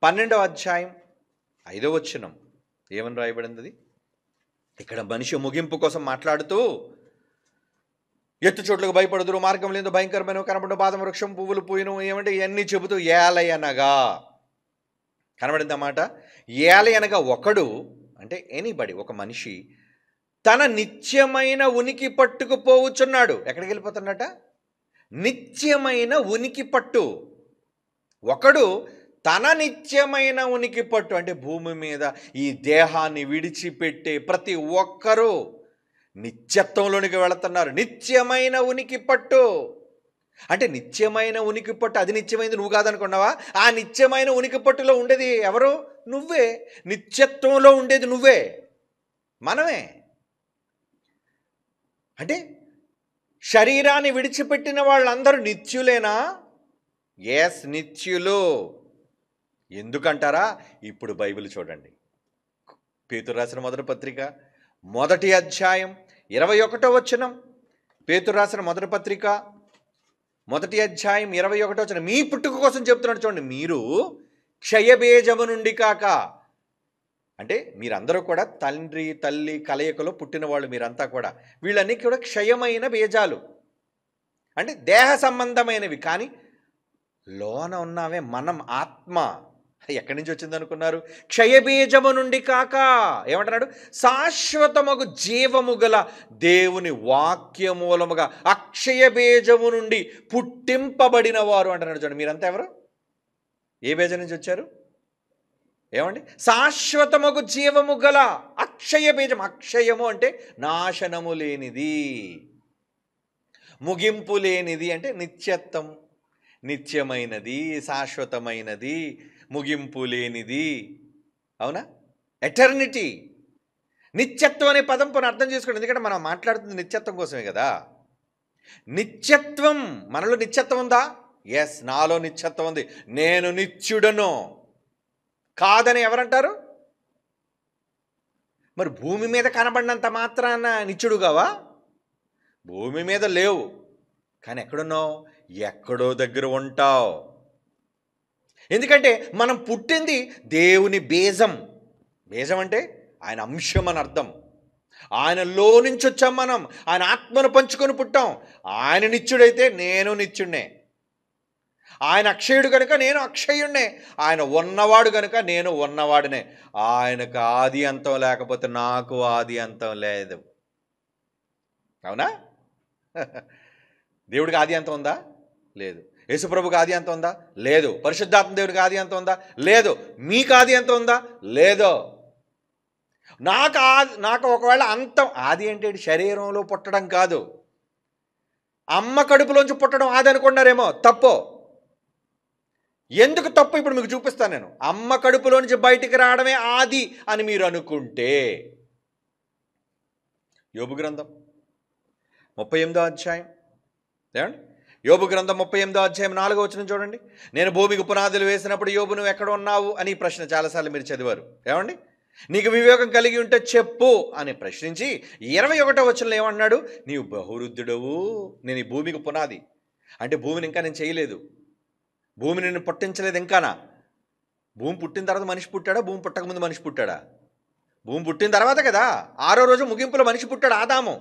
12వ అధ్యాయం 5వ వచనం ఏమని రాయబడింది? ఇక్కడ మనిషి ముగింపు కోసం మాట్లాడుతూ, ఎత్తు చోట్లకు భయపడుదురు, మార్గం లేదు, భయంకరమైన కనబడిన బాదం వృక్షం, పువ్వులు పూయను, ఏమంటే ఇవన్నీ చెబుతూ ఏలయనగా, కనబడిందన్నమాట. ఏలయనగా ఒకడు అంటే ఎనీబడి, ఒక మనిషి తన నిత్యమైన ఉనికి పట్టుకుపోవచ్చున్నాడు. ఎక్కడికి వెళ్ళిపోతున్నట? నిత్యమైన ఉనికి పట్టు. ఒకడు తన నిత్యమైన ఉనికి పట్టు అంటే భూమి మీద ఈ దేహాన్ని విడిచిపెట్టే ప్రతి ఒక్కరూ నిత్యత్వంలోనికి వెళుతున్నారు. నిత్యమైన ఉనికి పట్టు అంటే నిత్యమైన ఉనికి పట్టు. అది నిత్యమైనది నువ్వు కాదనుకున్నావా? ఆ నిత్యమైన ఉనికి పట్టులో ఉండేది ఎవరు? నువ్వే. నిత్యత్వంలో ఉండేది నువ్వే, మనమే. అంటే శరీరాన్ని విడిచిపెట్టిన వాళ్ళందరూ నిత్యులేనా? ఎస్, నిత్యులు. ఎందుకంటారా? ఇప్పుడు బైబిల్ చూడండి. పేతురు రాసిన మొదటి పత్రిక 1వ అధ్యాయం 21వ వచనం. పేతురు రాసిన మొదటి పత్రిక 1వ అధ్యాయం 21వ వచనం. మీ పుట్టుక కోసం చెప్తున్నాడు చూడండి. మీరు క్షయబీజము నుండి కాక, అంటే మీరందరూ కూడా తండ్రి తల్లి కలయికలో పుట్టిన వాళ్ళు, మీరంతా కూడా వీళ్ళన్నీ కూడా క్షయమైన బీజాలు, అంటే దేహ సంబంధమైనవి. కానీ లోన ఉన్నావే మనం, ఆత్మ ఎక్కడి నుంచి వచ్చింది అనుకున్నారు? క్షయబీజము నుండి కాక, ఏమంటున్నాడు? శాశ్వతమగు జీవము గల దేవుని వాక్య మూలముగా అక్షయ బీజము నుండి పుట్టింపబడిన వారు అంటున్నాడు చూడండి. మీరంతా ఎవరు? ఏ బీజం నుంచి వచ్చారు? ఏమండి? శాశ్వతమగు జీవము గల అక్షయ బీజం. అక్షయము అంటే నాశనము లేనిది, ముగింపు లేనిది, అంటే నిత్యత్వం, నిత్యమైనది, శాశ్వతమైనది, ముగింపు లేనిది. అవునా? ఎటర్నిటీ. నిత్యత్వం అనే పదం పోనీ అర్థం చేసుకోండి. ఎందుకంటే మనం మాట్లాడుతుంది నిత్యత్వం కోసమే కదా. నిత్యత్వం, మనలో నిత్యత్వం ఉందా? ఎస్, నాలో నిత్యత్వం ఉంది. నేను నిత్యుడను కాదని ఎవరంటారు? మరి భూమి మీద కనబడినంత మాత్రాన నిత్యుడు కావా? భూమి మీద లేవు, కానీ ఎక్కడున్నావు? ఎక్కడో దగ్గర ఉంటావు. ఎందుకంటే మనం పుట్టింది దేవుని బీజం. బీజం అంటే ఆయన అంశం అని అర్థం. ఆయనలో నుంచి వచ్చాం మనం. ఆయన ఆత్మను పంచుకొని పుట్టాం. ఆయన నిత్యుడైతే నేను నిత్యుడినే. ఆయన అక్షయుడు కనుక నేను అక్షయుడినే. ఆయన ఉన్నవాడు కనుక నేను ఉన్నవాడినే. ఆయనకు ఆది అంతం లేకపోతే నాకు ఆది అంతం లేదు. అవునా? దేవుడికి ఆది అంతం ఉందా? లేదు. యేసుప్రభుకి ఆది అంతం ఉందా? లేదు. పరిశుద్ధాత్మ దేవుడికి ఆది అంతం ఉందా? లేదు. మీకు ఆది అంతం ఉందా? లేదు. నాకు ఒకవేళ అంతం, ఆది అంటే శరీరంలో పుట్టడం కాదు, అమ్మ కడుపులోంచి పుట్టడం ఆది అనుకున్నారేమో. తప్పు. ఎందుకు తప్పు? ఇప్పుడు మీకు చూపిస్తాను నేను. అమ్మ కడుపులోంచి బయటికి రావడమే ఆది అని మీరు అనుకుంటే, యోబు గ్రంథం 38వ అధ్యాయం, ఏమండి? యోబు గ్రంథం 38వ అధ్యాయం 4వ వచనం చూడండి. నేను భూమికి పునాదులు వేసినప్పుడు యోబు నువ్వు ఎక్కడ ఉన్నావు అని ప్రశ్న చాలాసార్లు మీరు చదివారు. ఏమండి? నీకు వివేకం కలిగి ఉంటే చెప్పు అని ప్రశ్నించి 21వ వచనంలో ఏమన్నాడు? నీవు బహువృద్ధుడవు. నేను ఈ భూమికి పునాది అంటే భూమిని ఇంకా నేను చేయలేదు, భూమిని నేను పుట్టించలేదు ఇంకానా. భూమి పుట్టిన తర్వాత మనిషి పుట్టాడా? భూమి పుట్టకముందు మనిషి పుట్టాడా? భూమి పుట్టిన తర్వాత కదా. 6వ రోజు ముగింపులో మనిషి పుట్టాడు, ఆదాము.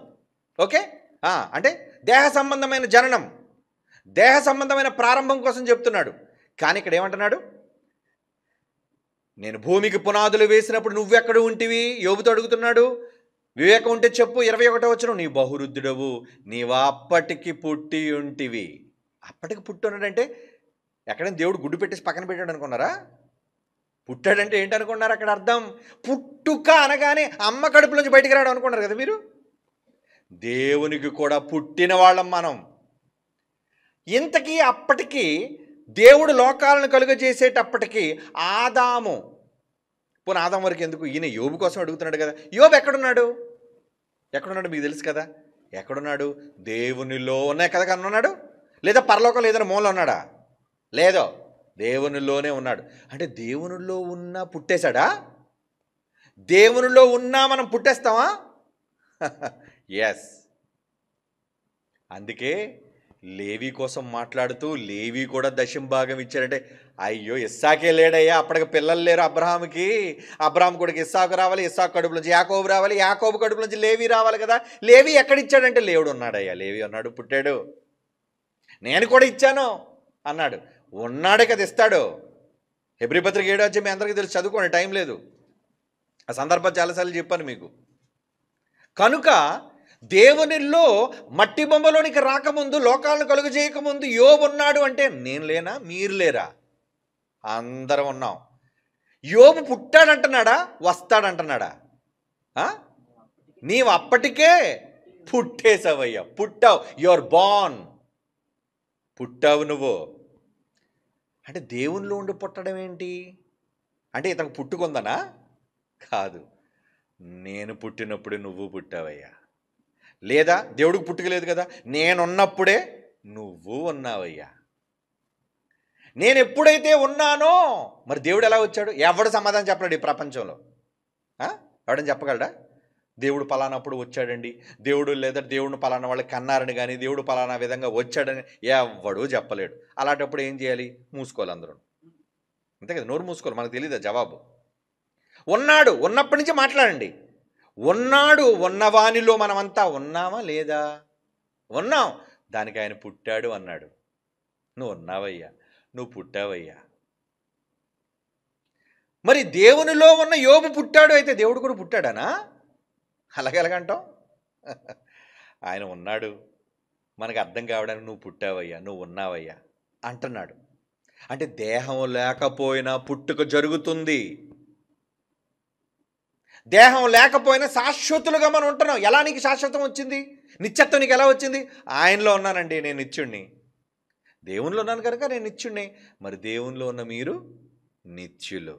ఓకే, అంటే దేహ సంబంధమైన జననం, దేహ సంబంధమైన ప్రారంభం కోసం చెప్తున్నాడు. కానీ ఇక్కడ ఏమంటున్నాడు? నేను భూమికి పునాదులు వేసినప్పుడు నువ్వెక్కడ ఉంటివి? యోబుతో అడుగుతున్నాడు. వివేకం ఉంటే చెప్పు. 21వ వచనం, నీ బహురుద్ధుడవు, నీవు అప్పటికి పుట్టి ఉంటివి. అప్పటికి పుట్టి ఉన్నాడంటే ఎక్కడైనా దేవుడు గుడ్డు పెట్టేసి పక్కన పెట్టాడు అనుకున్నారా? పుట్టాడంటే ఏంటి అనుకున్నారు అక్కడ అర్థం? పుట్టుక అనగానే అమ్మ కడుపులోంచి బయటికి రావడం అనుకున్నారు కదా మీరు. దేవునికి కూడా పుట్టిన వాళ్ళం మనం. ఇంతకీ అప్పటికి దేవుడు లోకాలను కలుగజేసేటప్పటికి ఆదాము, పోనీ ఆదాం వరకు ఎందుకు, ఈయన యోబు కోసం అడుగుతున్నాడు కదా. యోబు ఎక్కడున్నాడు? ఎక్కడున్నాడు మీకు తెలుసు కదా. ఎక్కడున్నాడు? దేవునిలో ఉన్నాయి కదా కనున్నాడు. లేదా పరలోకంలో ఏదైనా మూల ఉన్నాడా? లేదో, దేవునిలోనే ఉన్నాడు. అంటే దేవునిలో ఉన్నా పుట్టేశాడా? దేవునిలో ఉన్నా మనం పుట్టేస్తామా? ఎస్. అందుకే లేవి కోసం మాట్లాడుతూ లేవి కూడా దశంభాగం ఇచ్చారంటే, అయ్యో ఇస్సాకే లేడయ్యా, అప్పటికి పిల్లలు లేరు అబ్రహాముకి. అబ్రహాం కొడుకు ఇస్సాకు రావాలి, ఇస్సాకు కడుపు నుంచి యాకోబు రావాలి, యాకోబు కడుపు నుంచి లేవి రావాలి కదా. లేవి ఎక్కడిచ్చాడంటే, లేవుడు ఉన్నాడయ్యా, లేవి ఉన్నాడు, పుట్టాడు, నేను కూడా ఇచ్చాను అన్నాడు. ఉన్నాడే కదా ఇస్తాడు. హెబ్రీ పత్రిక 7వ అధ్యాయం మీ అందరికీ తెలుసు, చదువుకోండి, టైం లేదు. ఆ సందర్భం చాలాసార్లు చెప్పాను మీకు. కనుక దేవునిలో మట్టి బొమ్మలోనికి రాకముందు, లోకాలను కలుగజేయకముందు యోబు ఉన్నాడు అంటే నేను లేనా? మీరు లేరా? అందరం ఉన్నాం. యోబు పుట్టాడంటున్నాడా? వస్తాడంటున్నాడా? నీవు అప్పటికే పుట్టేసావయ్యా, పుట్టావు. Your born. పుట్టావు నువ్వు. అంటే దేవునిలో ఉండి పుట్టడం ఏంటి అంటే ఇతను పుట్టుకుందనా? కాదు. నేను పుట్టినప్పుడు నువ్వు పుట్టావయ్యా. లేదా దేవుడికి పుట్టుక లేదు కదా, నేనున్నప్పుడే నువ్వు ఉన్నావయ్యా. నేను ఎప్పుడైతే ఉన్నానో మరి దేవుడు ఎలా వచ్చాడు? ఎవడు సమాధానం చెప్పలేడు ఈ ప్రపంచంలో. ఎవడని చెప్పగలడా? దేవుడు పలానప్పుడు వచ్చాడండి, దేవుడు లేదా దేవుడిని పలానా వాళ్ళకి కన్నారని కానీ దేవుడు పలానా విధంగా వచ్చాడని ఎవడూ చెప్పలేడు. అలాంటప్పుడు ఏం చేయాలి? మూసుకోవాలి అందరూ, అంతే కదా, నోరు మూసుకోవాలి. మనకు తెలియదా జవాబు? ఉన్నాడు, ఉన్నప్పటి నుంచి మాట్లాడండి. ఉన్నాడు, ఉన్నవానిలో మనమంతా ఉన్నామా లేదా? ఉన్నాం. దానికి ఆయన పుట్టాడు అన్నాడు. నువ్వు ఉన్నావయ్యా, నువ్వు పుట్టావయ్యా. మరి దేవునిలో ఉన్న యోబు పుట్టాడు, అయితే దేవుడు కూడా పుట్టాడనా? అలాగెలాగంటాం? ఆయన ఉన్నాడు, మనకు అర్థం కావడానికి నువ్వు పుట్టావయ్యా, నువ్వు ఉన్నావయ్యా అంటున్నాడు. అంటే దేహం లేకపోయినా పుట్టుక జరుగుతుంది. దేహం లేకపోయినా శాశ్వతులుగా మనం ఉంటున్నాం. ఎలా నీకు శాశ్వతం వచ్చింది? నిత్యత్వం నీకు ఎలా వచ్చింది? ఆయనలో ఉన్నానండి, నేను నిత్యుణ్ణి. దేవునిలో ఉన్నాను కనుక నేను నిత్యుణ్ణి. మరి దేవునిలో ఉన్న మీరు నిత్యులు.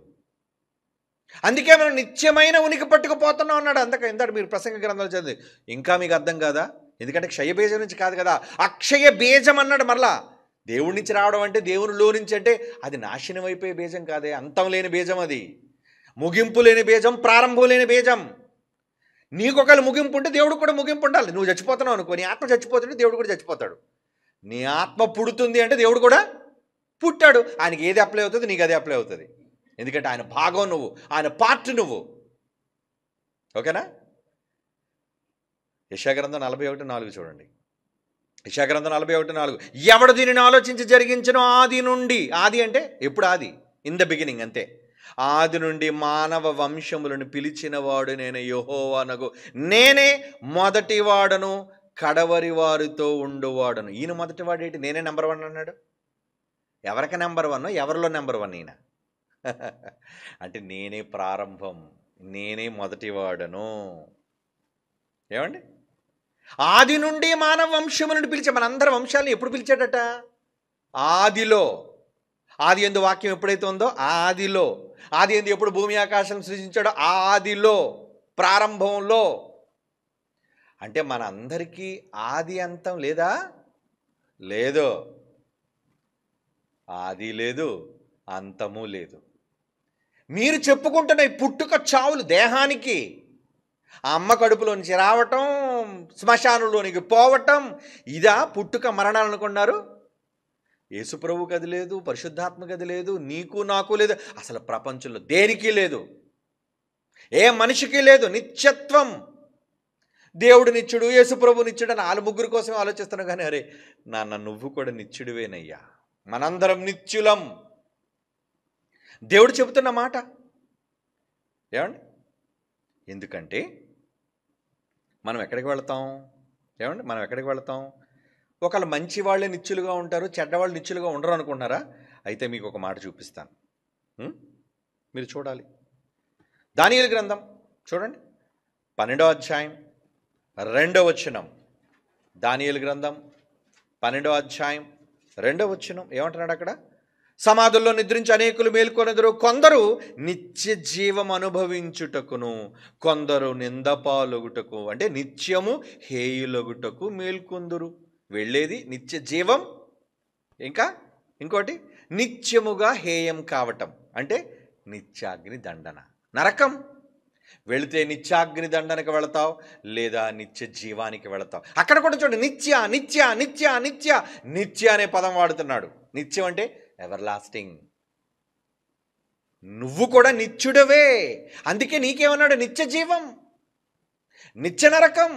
అందుకే మనం నిత్యమైన ఉనికి పట్టుకుపోతున్నాం అన్నాడు. ఇందాక మీరు ప్రసంగ గ్రంథాలు చదివి ఇంకా మీకు అర్థం కాదా? ఎందుకంటే క్షయ బీజం నుంచి కాదు కదా, అక్షయ బీజం అన్నాడు. మరలా దేవుడి నుంచి రావడం అంటే, దేవునిలో నుంచి అంటే అది నాశనం అయిపోయే బీజం కాదే, అంతం లేని బీజం. అది ముగింపు లేని బీజం, ప్రారంభం లేని బీజం. నీకు ఒకవేళ ముగింపు ఉంటే దేవుడు కూడా ముగింపు ఉండాలి. నువ్వు చచ్చిపోతున్నావు అనుకో, నీ ఆత్మ చచ్చిపోతుంటే దేవుడు కూడా చచ్చిపోతాడు. నీ ఆత్మ పుడుతుంది అంటే దేవుడు కూడా పుట్టాడు. ఆయనకి ఏది అప్లై అవుతుంది, నీకు అదే అప్లై అవుతుంది. ఎందుకంటే ఆయన భాగం నువ్వు, ఆయన పార్ట్ నువ్వు. ఓకేనా? యెషయా గ్రంథం 41:4 చూడండి. యెషయా గ్రంథం 41:4, ఎవడు దీనిని ఆలోచించి జరిగించను ఆది నుండి. ఆది అంటే ఎప్పుడు? ఆది, ఇన్ ద బిగినింగ్, అంతే. ఆది నుండి మానవ వంశములను పిలిచిన వాడు నేను యెహోవానగు, నేనే మొదటివాడను, కడవరి వారితో ఉండువాడను. ఈయన మొదటివాడు ఏంటి? నేనే నెంబర్ 1 అన్నాడు. ఎవరికి నెంబర్ 1? ఎవరిలో నెంబర్ 1 ఈయన? అంటే నేనే ప్రారంభం, నేనే మొదటివాడను. ఏమండి? ఆది నుండి మానవ వంశములను పిలిచే, మనందరి వంశాలను ఎప్పుడు పిలిచాడట? ఆదిలో. ఆది యందు వాక్యం ఎప్పుడైతే ఉందో ఆదిలో. ఆది యందు ఎప్పుడు భూమి ఆకాశం సృజించాడో ఆదిలో, ప్రారంభంలో. అంటే మన అందరికీ ఆది అంతం లేదా? లేదు. ఆది లేదు, అంతము లేదు. మీరు చెప్పుకుంటున్న ఈ పుట్టుక చావులు దేహానికి, ఆ అమ్మ కడుపులో నుంచి రావటం, శ్మశానంలోనికి పోవటం, ఇదా పుట్టుక మరణాలు అనుకున్నారు? యేసుప్రభుకి అది లేదు, పరిశుద్ధాత్మకి అది లేదు, నీకు నాకు లేదు, అసలు ప్రపంచంలో దేనికి లేదు, ఏ మనిషికి లేదు. నిత్యత్వం. దేవుడు నిత్యుడు, యేసుప్రభు నిత్యుడు అని వాళ్ళ ముగ్గురు కోసం ఆలోచిస్తున్నావు. కానీ అరే నాన్న, నువ్వు కూడా నిత్యుడివేనయ్యా, మనందరం నిత్యులం. దేవుడు చెబుతున్న మాట. ఏమండి? ఎందుకంటే మనం ఎక్కడికి వెళతాం? ఏమండి? మనం ఎక్కడికి వెళతాం? ఒకళ్ళు మంచి వాళ్ళే నిత్యులుగా ఉంటారు, చెడ్డవాళ్ళు నిత్యులుగా ఉండరు అనుకుంటున్నారా? అయితే మీకు ఒక మాట చూపిస్తాను, మీరు చూడాలి. దానియేలు గ్రంథం చూడండి, 12వ అధ్యాయం 2వ వచనం. దానియేలు గ్రంథం 12వ అధ్యాయం 2వ వచనం ఏమంటున్నాడు అక్కడ? సమాధుల్లో నిద్రించి అనేకులు మేల్కొనెదరు, కొందరు నిత్య జీవం అనుభవించుటకును, కొందరు నిందపాలొగుటకు, అంటే నిత్యము హేయులొగుటకు మేల్కొందురు. వెళ్ళేది నిత్య జీవం, ఇంకా ఇంకోటి నిత్యముగా హేయం కావటం, అంటే నిత్యాగ్ని దండన, నరకం. వెళితే నిత్యాగ్ని దండనకి వెళతావు, లేదా నిత్య జీవానికి వెళతావు. అక్కడ కూడా చూడండి, నిత్య నిత్య నిత్య నిత్య నిత్య అనే పదం వాడుతున్నాడు. నిత్యం అంటే ఎవర్ లాస్టింగ్. నువ్వు కూడా నిత్యుడవే. అందుకే నీకేమన్నాడు? నిత్య జీవం, నిత్య నరకం.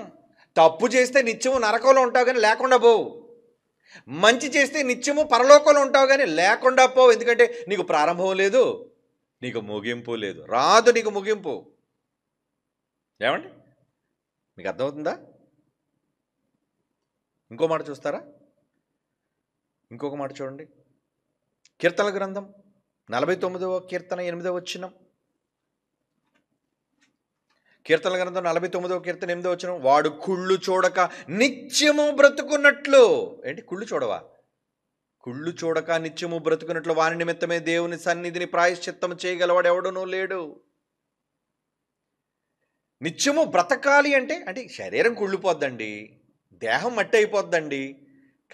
తప్పు చేస్తే నిత్యము నరకంలో ఉంటావు కానీ లేకుండా పోవు. మంచి చేస్తే నిత్యము పరలోకంలో ఉంటావు కానీ లేకుండా పోవు. ఎందుకంటే నీకు ప్రారంభం లేదు, నీకు ముగింపు లేదు. రాదు నీకు ముగింపు. ఏమండి? మీకు అర్థమవుతుందా? ఇంకో మాట చూస్తారా? ఇంకొక మాట చూడండి, కీర్తనల గ్రంథం 49వ కీర్తన 8వ వచనం. కీర్తనల గ్రంథం 49వ కీర్తన 8వ వచనం, వాడు కుళ్ళు చూడక నిత్యము బ్రతుకున్నట్లు. ఏంటి? కుళ్ళు చూడవా? కుళ్ళు చూడక నిత్యము బ్రతుకున్నట్లు వాని నిమిత్తమే దేవుని సన్నిధిని ప్రాయశ్చిత్తము చేయగలవాడు ఎవడునూ లేడు. నిత్యము బ్రతకాలి అంటే అంటే శరీరం కుళ్ళిపోద్దండి, దేహం మట్టి అయిపోద్దండి.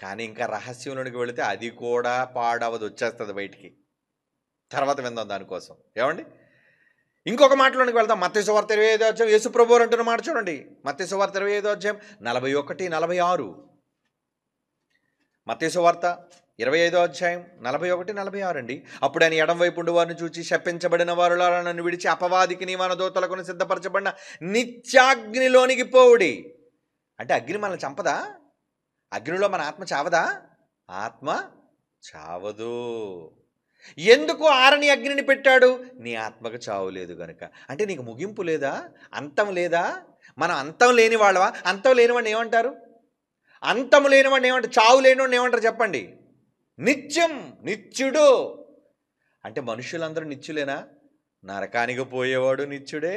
కానీ ఇంకా రహస్యంలోనికి వెళితే అది కూడా పాడవదు, వచ్చేస్తుంది బయటికి. తర్వాత విందాం దానికోసం. ఏమండి, ఇంకొక మాటలోనికి వెళ్దాం. మత్తయి సువార్త 25వ అధ్యాయం యేసు ప్రభువు అంటున్న మాట చూడండి. మత్తయి సువార్త 25వ అధ్యాయం 41, 46. మత్తయి సువార్త 25వ అధ్యాయం 41, 46 అండి. అప్పుడు ఆయన ఎడం వైపు ఉండి వారిని చూచి, శపించబడిన వారులారా నన్ను విడిచి అపవాదికి నీ మన దూతలకు సిద్ధపరచబడిన నిత్యాగ్నిలోనికి పోవుడి. అంటే అగ్ని మనల్ని చంపదా? అగ్నిలో మన ఆత్మ చావదా? ఆత్మ చావదు. ఎందుకు ఆరని అగ్నిని పెట్టాడు? నీ ఆత్మకు చావు లేదు గనుక. అంటే నీకు ముగింపు లేదా? అంతం లేదా? మనం అంతం లేని వాళ్ళవా? అంతం లేనివాడిని ఏమంటారు? అంతము లేనివాడిని ఏమంటారు? చావు లేనివాడిని ఏమంటారు చెప్పండి? నిత్యం, నిత్యుడు. అంటే మనుషులందరూ నిత్యులేనా? నరకానికి పోయేవాడు నిత్యుడే,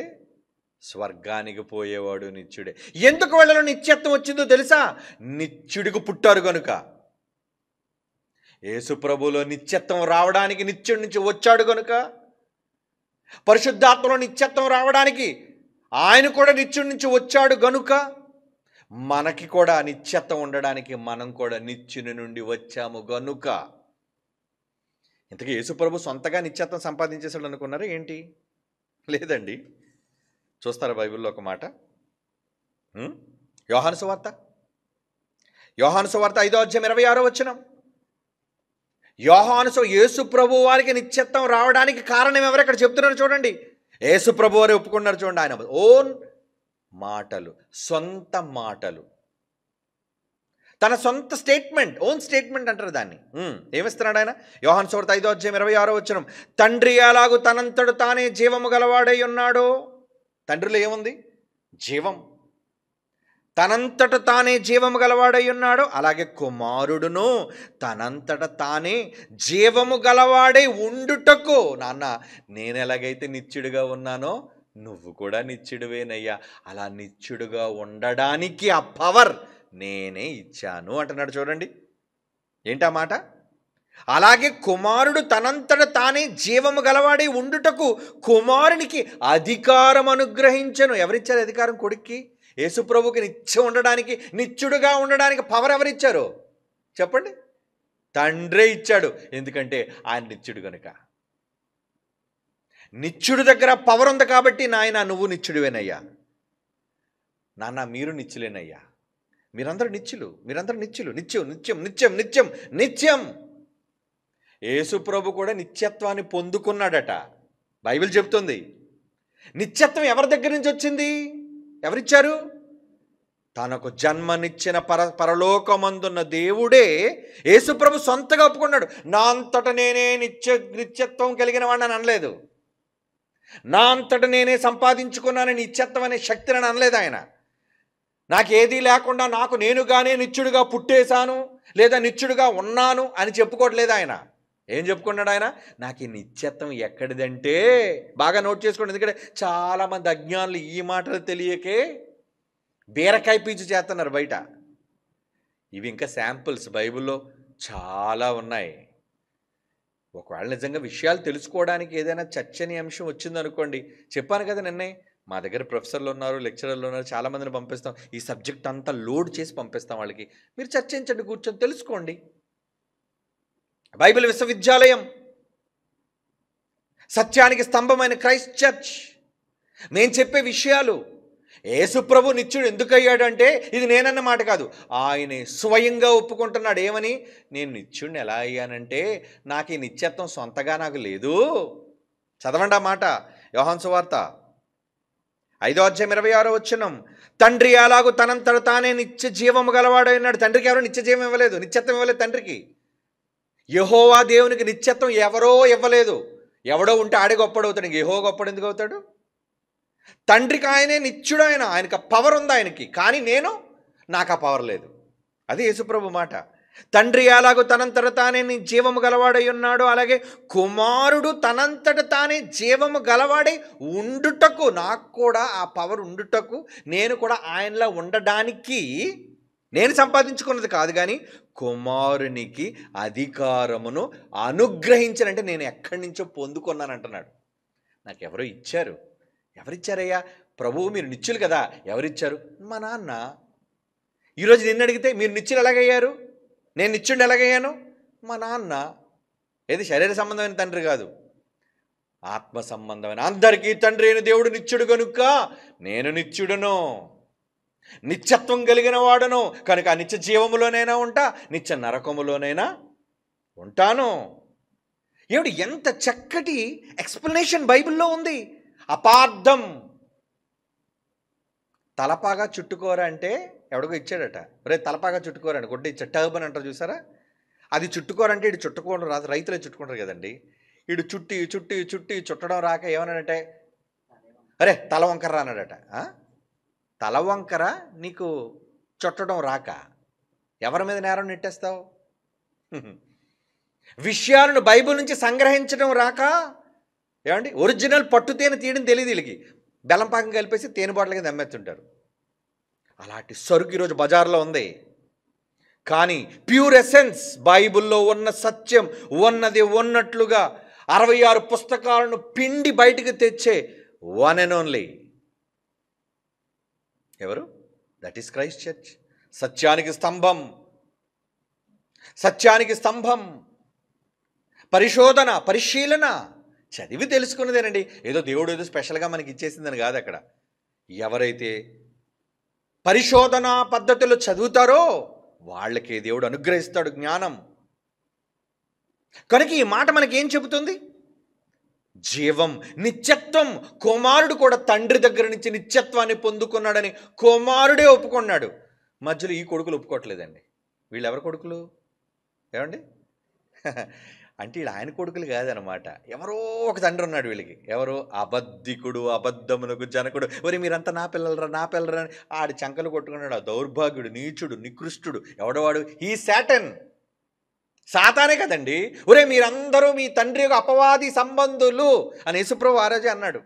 స్వర్గానికి పోయేవాడు నిత్యుడే. ఎందుకు వాళ్ళలో నిత్యత్వం వచ్చిందో తెలుసా? నిత్యుడికి పుట్టారు కనుక. యేసు ప్రభువులో నిత్యత్వం రావడానికి నిత్యుడి నుంచి వచ్చాడు కనుక, పరిశుద్ధాత్మలో నిత్యత్వం రావడానికి ఆయన కూడా నిత్యుడి నుంచి వచ్చాడు గనుక, మనకి కూడా నిత్యత్వం ఉండడానికి మనం కూడా నిత్యుని నుండి వచ్చాము గనుక. ఇంతకీ యేసు ప్రభు సొంతగా నిత్యత్వం సంపాదించేసాడు అనుకున్నారా ఏంటి? లేదండి. చూస్తారా బైబిల్లో ఒక మాట? యోహాను సువార్త 5వ అధ్యాయం 26వ వచనం. యేసు ప్రభు వారికి నిత్యత్వం రావడానికి కారణం ఎవరు ఇక్కడ చెప్తున్నారు చూడండి. యేసు ప్రభు వారు ఒప్పుకున్నారు చూడండి. ఆయన ఓన్ మాటలు, సొంత మాటలు, తన సొంత స్టేట్మెంట్, ఓన్ స్టేట్మెంట్ అంటారు దాన్ని. ఏమిస్తున్నాడు ఆయన? యోహాను సువార్త 5వ అధ్యాయం 26వ వచనం. తండ్రి ఎలాగూ తనంతడు తానే జీవము గలవాడై ఉన్నాడో. తండ్రిలో ఏముంది? జీవం. తనంతట తానే జీవము గలవాడై ఉన్నాడో అలాగే కుమారుడును తనంతట తానే జీవము గలవాడై ఉండుటకు. నాన్న, నేను ఎలాగైతే నిత్యుడిగా ఉన్నానో నువ్వు కూడా నిత్యుడివేనయ్యా. అలా నిత్యుడిగా ఉండడానికి ఆ పవర్ నేనే ఇచ్చాను అంటున్నాడు చూడండి. ఏంటా మాట? అలాగే కుమారుడు తనంతట తానే జీవము గలవాడై ఉండుటకు కుమారునికి అధికారం అనుగ్రహించను. ఎవరిచ్చారు అధికారం? కొడుక్కి. యేసు ప్రభుకి నిత్యం ఉండడానికి, నిత్యుడుగా ఉండడానికి పవర్ ఎవరిచ్చారు చెప్పండి? తండ్రే ఇచ్చాడు. ఎందుకంటే ఆయన నిత్యుడు కనుక. నిత్యుడి దగ్గర పవర్ ఉంది కాబట్టి, నాయన నువ్వు నిత్యుడివేనయ్యా, నాన్న మీరు నిత్యులేనయ్యా, మీరందరూ నిత్యులు, మీరందరూ నిత్యులు. నిత్యం, నిత్యం, నిత్యం, నిత్యం, నిత్యం. యేసు ప్రభు కూడా నిత్యత్వాన్ని పొందుకున్నాడట. బైబిల్ చెప్తుంది. నిత్యత్వం ఎవరి దగ్గర నుంచి వచ్చింది? ఎవరిచ్చారు? తనకు జన్మనిచ్చిన పరలోకమందున్న దేవుడే యేసు ప్రభు సొంతగా ఒప్పుకున్నాడు. నా అంతట నేనే నిత్యత్వం కలిగిన వాడిని అనలేదు. నా అంతట నేనే సంపాదించుకున్నాను నిత్యత్వం అనే శక్తిని అనలేదు ఆయన. నాకేదీ లేకుండా నాకు నేనుగానే నిత్యుడిగా పుట్టేశాను లేదా నిత్యుడిగా ఉన్నాను అని చెప్పుకోవట్లేదు ఆయన. ఏం చెప్పుకున్నాడు ఆయన? నాకు ఈ నిత్యత్వం ఎక్కడిదంటే, బాగా నోట్ చేసుకోండి, ఎందుకంటే చాలామంది అజ్ఞానులు ఈ మాటలు తెలియకే బీరకాయ పీచు చేస్తున్నారు బయట. ఇవి ఇంకా శాంపుల్స్, బైబిల్లో చాలా ఉన్నాయి. ఒకవేళ నిజంగా విషయాలు తెలుసుకోవడానికి ఏదైనా చర్చనీయాంశం వచ్చిందనుకోండి, చెప్పాను కదా నిన్నే, మా దగ్గర ప్రొఫెసర్లు ఉన్నారు, లెక్చరర్లు ఉన్నారు, చాలామందిని పంపిస్తాం. ఈ సబ్జెక్ట్ అంతా లోడ్ చేసి పంపిస్తాం వాళ్ళకి. మీరు చర్చించండి, కూర్చొని తెలుసుకోండి. బైబిల్ విశ్వవిద్యాలయం, సత్యానికి స్తంభమైన క్రైస్ట్ చర్చ్, నేను చెప్పే విషయాలు. యేసు ప్రభు నిత్యుడు ఎందుకు అయ్యాడంటే, ఇది నేనన్న మాట కాదు, ఆయనే స్వయంగా ఒప్పుకుంటున్నాడు. ఏమని? నేను నిత్యుడిని ఎలా అయ్యానంటే, నాకు ఈ నిత్యత్వం సొంతగా నాకు లేదు. చదవండి ఆ మాట. యోహాను సువార్త 5వ అధ్యాయం 26వ వచనం. తండ్రి ఎలాగూ తనంతట తానే నిత్య జీవము గలవాడై ఉన్నాడు. తండ్రికి ఎవరు నిత్య జీవం ఇవ్వలేదు, నిత్యత్వం ఇవ్వలేదు తండ్రికి. యెహోవా దేవునికి నిత్యత్వం ఎవరో ఇవ్వలేదు. ఎవడో ఉంటే ఆడే గొప్పడవుతాడు. యెహోవా గొప్పడు ఎందుకు అవుతాడు? తండ్రికి ఆయనే నిత్యుడు. ఆయనకు ఆ పవర్ ఉంది ఆయనకి. కానీ నాకు ఆ పవర్ లేదు. అది యేసుప్రభు మాట. తండ్రి ఎలాగో తనంతట తానే జీవము గలవాడై ఉన్నాడు, అలాగే కుమారుడు తనంతట తానే జీవము గలవాడై ఉండుటకు, నాకు కూడా ఆ పవర్ ఉండుటకు, నేను కూడా ఆయనలా ఉండడానికి నేను సంపాదించుకున్నది కాదు, కానీ కుమారునికి అధికారమును అనుగ్రహించనంటే నేను ఎక్కడి నుంచో పొందుకున్నాను అంటున్నాడు. నాకెవరో ఇచ్చారు. ఎవరిచ్చారయ్యా? ప్రభువు మీరు నిత్యులు కదా, ఎవరిచ్చారు? మా నాన్న. ఈరోజు నిన్ను అడిగితే మీరు నిత్యులు ఎలాగయ్యారు, నేను నిత్యుడిని ఎలాగయ్యాను? మా నాన్న. ఏది శరీర సంబంధమైన తండ్రి కాదు, ఆత్మ సంబంధమైన. అందరికీ తండ్రి అయిన దేవుడు నిత్యుడు కనుక నేను నిత్యుడను, నిత్యత్వం కలిగిన వాడను కనుక ఆ నిత్య జీవములోనైనా ఉంటా, నిత్య నరకములోనైనా ఉంటాను. ఏమిటి ఎంత చక్కటి ఎక్స్ప్లెనేషన్ బైబిల్లో ఉంది. అపార్థం. తలపాగా చుట్టుకోరా అంటే ఎవడికో ఇచ్చాడట, రే తలపాగా చుట్టుకోరండి, గుడ్డ ఇచ్చాడు, టర్బన్ అంటారు చూసారా, అది చుట్టుకోరంటే ఇటు చుట్టుకోవడం రాదు, రైతులే చుట్టుకుంటారు కదండి. ఇటు చుట్టి చుట్టి చుట్టి చుట్టడం రాక ఏమన్నాడంటే, అరే తల వంకర అన్నాడట. తల వంకర నీకు చుట్టడం రాక ఎవరి మీద నేరం నెట్టేస్తావు? విషయాలను బైబిల్ నుంచి సంగ్రహించడం రాక, ఏమండి ఒరిజినల్ పట్టు తేనె తీయడం తెలియదు వీళ్ళకి, బెల్లం పాకం కలిపేసి తేనె బాటల కింద అమ్మేస్తుంటారు. అలాంటి సరుకు ఈరోజు బజార్లో ఉంది. కానీ ప్యూర్ ఎసెన్స్, బైబిల్లో ఉన్న సత్యం ఉన్నది ఉన్నట్లుగా 66 పుస్తకాలను పిండి బయటికి తెచ్చే వన్ అండ్ ఓన్లీ ఎవరు? That is Christ church. సత్యానికి స్తంభం, సత్యానికి స్తంభం. పరిశోధన, పరిశీలన, చదివి తెలుసుకున్నదేనండి. ఏదో దేవుడు ఏదో స్పెషల్గా మనకి ఇచ్చేసిందని కాదు. అక్కడ ఎవరైతే పరిశోధన పద్ధతిలో చదువుతారో వాళ్ళకి దేవుడు అనుగ్రహిస్తాడు జ్ఞానం. కనుక ఈ మాట మనకేం చెబుతుంది? జీవం, నిత్యత్వం. కుమారుడు కూడా తండ్రి దగ్గర నుంచి నిత్యత్వాన్ని పొందుకున్నాడని కుమారుడే ఒప్పుకున్నాడు. మధ్యలో ఈ కొడుకులు ఒప్పుకోవట్లేదండి. వీళ్ళు ఎవరి కొడుకులు ఏమండి? అంటే వీళ్ళు ఆయన కొడుకులు కాదనమాట. ఎవరో ఒక తండ్రి ఉన్నాడు వీళ్ళకి. ఎవరో అబద్ధికుడు, అబద్ధమునకు జనకుడు. మరి మీరంతా నా పిల్లలరా నా పిల్లరా అని ఆడి చంకలు కొట్టుకున్నాడు. ఆ దౌర్భాగ్యుడు, నీచుడు, నికృష్టుడు ఎవడవాడు? ఈ శాటన్, సాతానే కదండి. ఒరే మీరందరూ మీ తండ్రి యొక్క అపవాది సంబంధులు అని యేసుప్రభు ఆ రోజే అన్నాడు.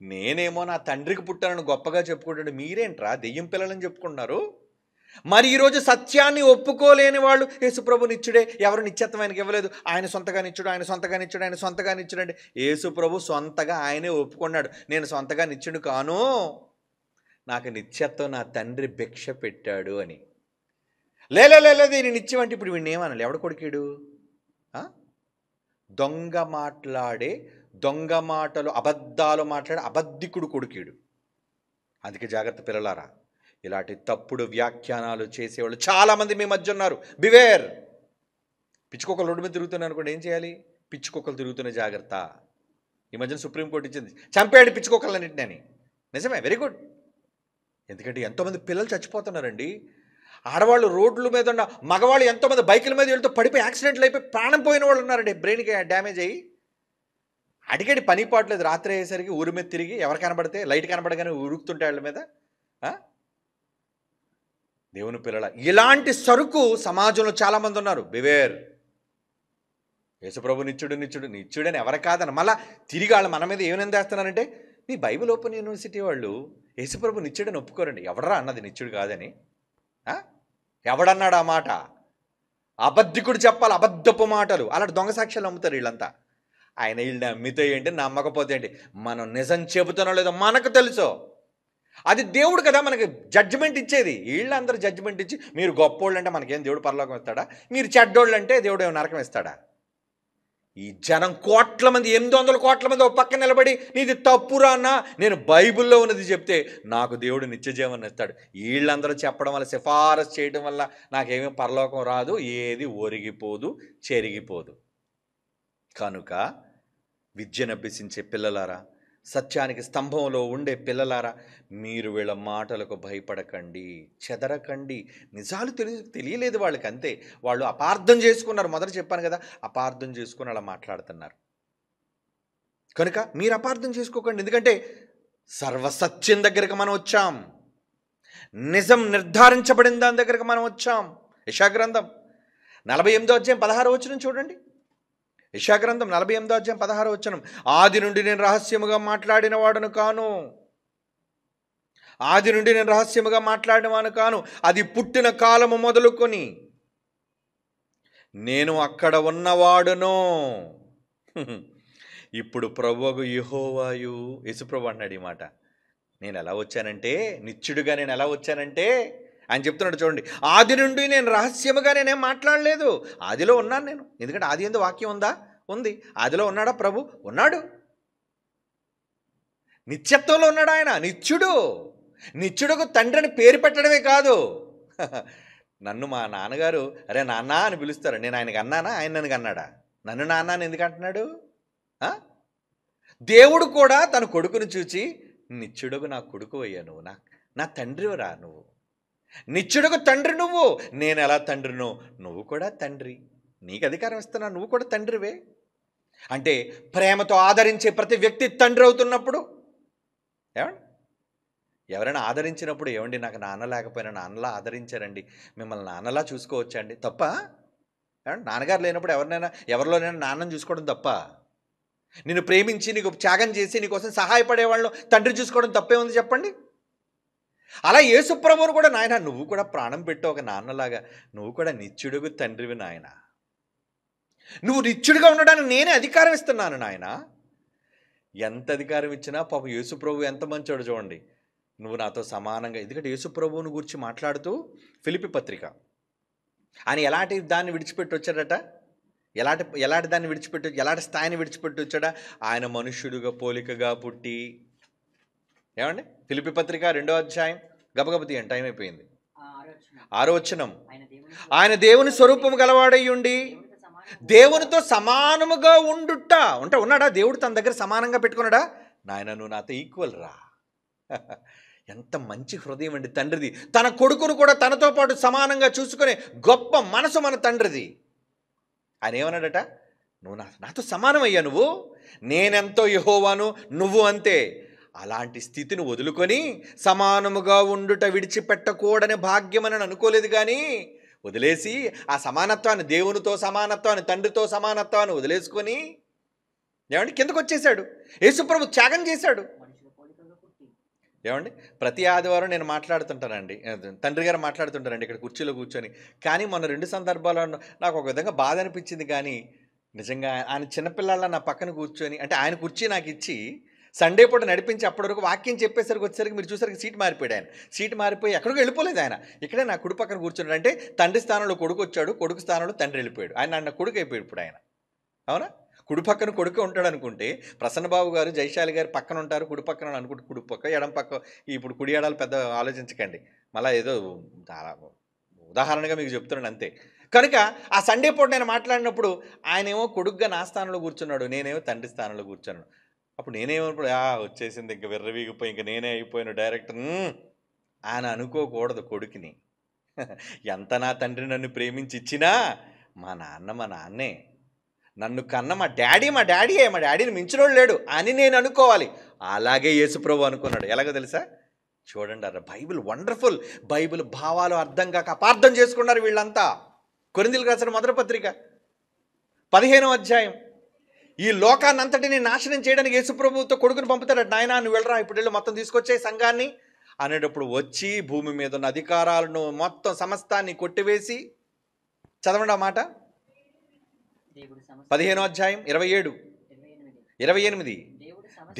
నేనేమో నా తండ్రికి పుట్టానని గొప్పగా చెప్పుకుంటాడు, మీరేంట్రా దెయ్యం పిల్లలని చెప్పుకుంటున్నారు? మరి ఈరోజు సత్యాన్ని ఒప్పుకోలేని వాళ్ళు యేసుప్రభు నిత్యుడే, ఎవరు నిత్యత్వం ఆయనకి ఇవ్వలేదు, ఆయన సొంతగా నిత్యుడు, ఆయన సొంతగా నిత్యుడు, ఆయన సొంతగా నిత్యుడు అంటే యేసుప్రభు సొంతగా ఆయనే ఒప్పుకున్నాడు, నేను సొంతగా నిత్యుడు కాను, నాకు నిత్యత్వం నా తండ్రి భిక్ష పెట్టాడు అని. లేదు నేను నిత్యం అంటే ఇప్పుడు వీడిని ఏమనాలి? ఎవడ కొడుకేడు? దొంగ మాట్లాడే, దొంగ మాటలు అబద్ధాలు మాట్లాడే అబద్ధికుడు కొడుకేడు. అందుకే జాగ్రత్త పిల్లలారా, ఇలాంటి తప్పుడు వ్యాఖ్యానాలు చేసేవాళ్ళు చాలామంది మీ మధ్య ఉన్నారు. బివేర్. పిచ్చుకొక్కలు రోడ్డు మీద తిరుగుతున్నాయి అనుకోండి, ఏం చేయాలి? పిచ్చుకొక్కలు తిరుగుతున్న జాగ్రత్త. ఈ మధ్యన సుప్రీంకోర్టు ఇచ్చింది, చంపేయండి పిచ్చుకొక్కలన్నింటినీ. నిజమే, వెరీ గుడ్. ఎందుకంటే ఎంతోమంది పిల్లలు చచ్చిపోతున్నారండి. ఆడవాళ్ళు రోడ్ల మీద ఉన్న, మగవాళ్ళు ఎంతోమంది బైకుల మీద వెళ్తూ పడిపోయి యాక్సిడెంట్లు అయిపోయి ప్రాణం పోయిన వాళ్ళు ఉన్నారండి, బ్రెయిన్కి డ్యామేజ్ అయ్యి. అడిగడి పని పాటలేదు, రాత్రి అయ్యేసరికి ఊరి మీద తిరిగి ఎవరు కనబడితే లైట్ కనబడగానే ఉరుకుతుంటే వాళ్ళ మీద. దేవుని పిల్లల, ఇలాంటి సరుకు సమాజంలో చాలామంది ఉన్నారు. బివేర్. యేసుప్రభు నిత్యుడు నిత్యుడు నిత్యుడని ఎవరు కాదన్న మళ్ళీ తిరిగి వాళ్ళు మన మీద ఏమైనా చేస్తున్నారంటే, మీ బైబిల్ ఓపెన్ యూనివర్సిటీ వాళ్ళు యేసుప్రభు నిత్యుడని ఒప్పుకోరండి. ఎవడరా అన్నది నిత్యుడు కాదని? ఎవడన్నాడు ఆ మాట? అబద్ధికుడు చెప్పాలి అబద్ధపు మాటలు. అలాంటి దొంగ సాక్ష్యాలు నమ్ముతారు వీళ్ళంతా. ఆయన వీళ్ళని నమ్మితే ఏంటి, నమ్మకపోతే ఏంటి? మనం నిజం చెబుతానో లేదో మనకు తెలుసు. అది దేవుడు కదా మనకి జడ్జిమెంట్ ఇచ్చేది. వీళ్ళందరూ జడ్జిమెంట్ ఇచ్చి మీరు గొప్పోళ్ళు అంటే మనకేం దేవుడు పరలోకం ఇస్తాడా? మీరు చెడ్డోళ్ళు అంటే దేవుడు ఏమో నరకం ఇస్తాడా? ఈ జనం కోట్ల మంది, 800 కోట్ల మంది ఒక పక్క నిలబడి నీది తప్పురా అన్నా నేను బైబిల్లో ఉన్నది చెప్తే నాకు దేవుడు నిత్యజీవనం ఇస్తాడు. వీళ్ళందరూ చెప్పడం వల్ల, సిఫారసు చేయడం వల్ల నాకేమీ పరలోకం రాదు, ఏది ఒరిగిపోదు, చెరిగిపోదు. కనుక విద్యను అభ్యసించే పిల్లలారా, సత్యానికి స్తంభంలో ఉండే పిల్లలారా, మీరు వీళ్ళ మాటలకు భయపడకండి, చెదరకండి. నిజాలు తెలియలేదు వాళ్ళకి, అంతే. వాళ్ళు అపార్థం చేసుకున్నారు. మొదట చెప్పాను కదా, అపార్థం చేసుకుని అలా మాట్లాడుతున్నారు. కనుక మీరు అపార్థం చేసుకోకండి. ఎందుకంటే సర్వసత్యం దగ్గరికి మనం వచ్చాం, నిజం నిర్ధారించబడిన దాని దగ్గరికి మనం వచ్చాం. యెషయా గ్రంథం 48వ అధ్యాయం 16వ వచనం చూడండి. యెషయా గ్రంథం 48వ అధ్యాయం 16వ వచనం. ఆది నుండి నేను రహస్యముగా మాట్లాడిన వాడను కాను, ఆది నుండి నేను రహస్యముగా మాట్లాడిన వాడు కాను, అది పుట్టిన కాలము మొదలుకొని నేను అక్కడ ఉన్నవాడును. ఇప్పుడు ప్రభువు యెహోవాయు, యేసుప్రభు అన్నాడు ఈ మాట, నేను ఎలా వచ్చానంటే, నిత్యుడుగా నేను ఎలా వచ్చానంటే ఆయన చెప్తున్నాడు చూడండి, ఆది నుండి నేను రహస్యముగా నేనేం మాట్లాడలేదు, ఆదిలో ఉన్నాను నేను. ఎందుకంటే ఆది యందు వాక్యం ఉందా? ఉంది. ఆదిలో ఉన్నాడా ప్రభు? ఉన్నాడు. నిత్యత్వంలో ఉన్నాడు ఆయన, నిత్యుడు. నిత్యుడుకు తండ్రిని పేరు పెట్టడమే కాదు, నన్ను మా నాన్నగారు అరే నాన్న అని పిలుస్తారు. నేను ఆయనకు అన్నానా? ఆయన నన్ను అన్నాడా? నన్ను నాన్న అని ఎందుకు అంటున్నాడు? దేవుడు కూడా తన కొడుకును చూచి, నిత్యుడుకు నా కొడుకు అయ్యా నువ్వు, నా తండ్రివరా నువ్వు, నిత్యుడుకు తండ్రి నువ్వు. నేను ఎలా తండ్రినో నువ్వు కూడా తండ్రి, నీకు అధికారం ఇస్తున్నా, నువ్వు కూడా తండ్రివే. అంటే ప్రేమతో ఆదరించే ప్రతి వ్యక్తి తండ్రి అవుతున్నప్పుడు, ఏమండి ఎవరైనా ఆదరించినప్పుడు, ఏమండి నాకు నాన్న లేకపోయినా నాన్నలా ఆదరించారండి, మిమ్మల్ని నాన్నలా చూసుకోవచ్చండి, తప్ప? ఏమండి నాన్నగారు లేనప్పుడు ఎవరిలోనైనా నాన్నని చూసుకోవడం తప్ప? నిన్ను ప్రేమించి నీకు త్యాగం చేసి నీకోసం సహాయపడేవాళ్ళు తండ్రి చూసుకోవడం తప్పే ఉంది చెప్పండి? అలా యేసుప్రభువును కూడా, నాయన నువ్వు కూడా ప్రాణం పెట్టు ఒక నాన్నలాగా, నువ్వు కూడా నిత్యుడుగు తండ్రివి నాయన, నువ్వు నిత్యుడిగా ఉండడానికి నేనే అధికారం ఇస్తున్నాను నాయన. ఎంత అధికారం ఇచ్చినా పాపం యేసుప్రభు ఎంత మంచోడు చూడండి, నువ్వు నాతో సమానంగా. ఎందుకంటే యేసుప్రభువుని గురించి మాట్లాడుతూ ఫిలిప్పీ పత్రిక, ఆయన ఎలాంటి దాన్ని విడిచిపెట్టి వచ్చాడట, ఎలాంటి దాన్ని విడిచిపెట్టి, ఎలాంటి స్థాయిని విడిచిపెట్టి వచ్చాడా? ఆయన మనుష్యుడుగా పోలికగా పుట్టి. ఏమండి ఫిలిప్పీ పత్రిక 2వ అధ్యాయం, గబగబ తీయండి, టైం అయిపోయింది. 6వ వచనం, ఆయన దేవుని స్వరూపము గలవాడై ఉండి దేవునితో సమానముగా ఉన్నాడా? దేవుడు తన దగ్గర సమానంగా పెట్టుకున్నాడా? నాయన నువ్వు నాతో ఈక్వల్ రా. ఎంత మంచి హృదయం అండి తండ్రిది, తన కొడుకును కూడా తనతో పాటు సమానంగా చూసుకునే గొప్ప మనసు మన తండ్రిది. ఆయన ఏమన్నాడట? నువ్వు నాతో సమానమయ్యా, నువ్వు నేనెంతో యెహోవాను, నువ్వు అంతే. అలాంటి స్థితిని వదులుకొని సమానముగా ఉండుట విడిచిపెట్టకూడని భాగ్యమని అనుకోలేదు, కానీ వదిలేసి ఆ సమానత్వాన్ని, దేవునితో సమానత్వాన్ని, తండ్రితో సమానత్వాన్ని వదిలేసుకొని ఏమండి కిందకు వచ్చేసాడు. యేసుప్రభు త్యాగం చేశాడు. ఏమండి ప్రతి ఆదివారం నేను మాట్లాడుతుంటానండి, తండ్రి గారు మాట్లాడుతుంటారండి ఇక్కడ కుర్చీలో కూర్చొని. కానీ మొన్న 2 సందర్భాల్లో నాకు ఒక విధంగా బాధ అనిపించింది. కానీ నిజంగా ఆయన చిన్నపిల్లల నా పక్కన కూర్చొని, అంటే ఆయన కుర్చీ నాకు ఇచ్చి సండే పూట నడిపించి అప్పటి వరకు వాక్యం చెప్పేసరికి వచ్చేసరికి మీరు చూసరికి సీట్ మారిపోయాడు. ఆయన సీట్ మారిపోయి ఎక్కడికో వెళ్ళిపోలేదు, ఆయన ఇక్కడే నా కుడి పక్కన కూర్చున్నాడు. అంటే తండ్రి స్థానంలో కొడుకు వచ్చాడు, కొడుకు స్థానంలో తండ్రి వెళ్ళిపోయాడు. ఆయన నా కొడుకు అయిపోయాడు ఇప్పుడు ఆయన. అవునా? కుడి పక్కన కొడుకు ఉంటాడు అనుకుంటే, ప్రసన్నబాబు గారు జైశాలి గారు పక్కన ఉంటారు, కుడి పక్కన అనుకుంటే కుడి పక్క ఎడం పక్క. ఇప్పుడు కుడి ఎడాలు పెద్ద ఆలోచించకండి, మళ్ళీ ఏదో ఉదాహరణగా మీకు చెప్తున్నాను అంతే. కనుక ఆ సండే పూట నేను మాట్లాడినప్పుడు ఆయనేమో కొడుకుగా నా స్థానంలో కూర్చున్నాడు, నేనేమో తండ్రి స్థానంలో కూర్చున్నాను. అప్పుడు నేనేమప్పుడు వచ్చేసింది, ఇంక విర్రవీగిపోయి ఇంక నేనే అయిపోయాను డైరెక్టర్. ఆయన అనుకోకూడదు కొడుకుని, ఎంత నా తండ్రి నన్ను ప్రేమించి ఇచ్చినా మా నాన్నే, నన్ను కన్న మా డాడీని మించినోడు లేడు అని నేను అనుకోవాలి. అలాగే యేసుప్రభు అనుకున్నాడు. ఎలాగో తెలుసా? చూడండి, అరే బైబిల్ వండర్ఫుల్. బైబిల్ భావాలు అర్థం కాక అపార్థం చేసుకున్నారు వీళ్ళంతా. కొరింథీయులకు రాసిన మొదటి పత్రిక 15వ అధ్యాయం, ఈ లోకాన్ని అంతటిని నాశనం చేయడానికి యేసుప్రభుతో కొడుకుని పంపుతాడు. నాయనా నువ్వు వెళ్ళరా, ఇప్పుడు వెళ్ళి మొత్తం తీసుకొచ్చే సంఘాన్ని అనేటప్పుడు వచ్చి భూమి మీద ఉన్న అధికారాలను మొత్తం సమస్తాన్ని కొట్టివేసి, చదవండి ఆ మాట, 15వ అధ్యాయం 27, 28.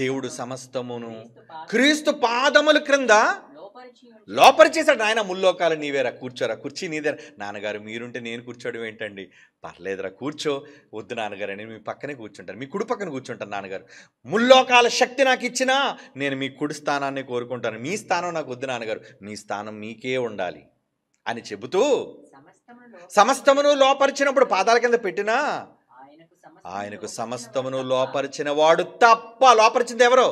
దేవుడు సమస్తమును క్రీస్తు పాదముల క్రింద లోపరిచేశాడు. నాయన ముల్లోకాలు నీవేరా, కూర్చోరా, కుర్చీ నీదేరా. నాన్నగారు మీరుంటే నేను కూర్చోవడం ఏంటండి? పర్లేదురా కూర్చో. వద్దు నాన్నగారు, నేను మీ పక్కనే కూర్చుంటాను, మీ కుడి పక్కన కూర్చుంటాను. నాన్నగారు ముల్లోకాల శక్తి నాకు ఇచ్చినా నేను మీ కుడి స్థానాన్ని కోరుకుంటాను, మీ స్థానం నాకు వద్దు నాన్నగారు, మీ స్థానం మీకే ఉండాలి అని చెబుతూ సమస్తమును లోపరిచినప్పుడు పాదాల కింద పెట్టినా ఆయనకు సమస్తమును లోపరిచిన వాడు తప్ప, లోపరిచింది ఎవరో?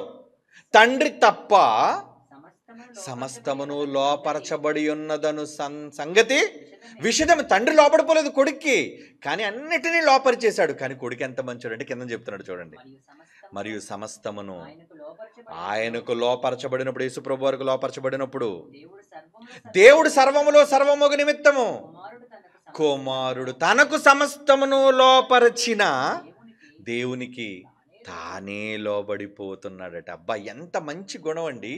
తండ్రి తప్ప సమస్తమును లోపరచబడి ఉన్నదను సంగతి విషయం. తండ్రి లోపడిపోలేదు కొడుక్కి, కానీ అన్నిటినీ లోపరిచేశాడు. కానీ కొడుకు ఎంత మంచోడు అంటే కింద చెప్తున్నాడు చూడండి, మరియు సమస్తమును ఆయనకు లోపరచబడినప్పుడు, యేసుప్రభు వారికి లోపరచబడినప్పుడు, దేవుడు సర్వములో సర్వముగ నిమిత్తము కుమారుడు తనకు సమస్తమును లోపరచిన దేవునికి తానే లోబడిపోతున్నాడట. అబ్బా ఎంత మంచి గుణం అండి.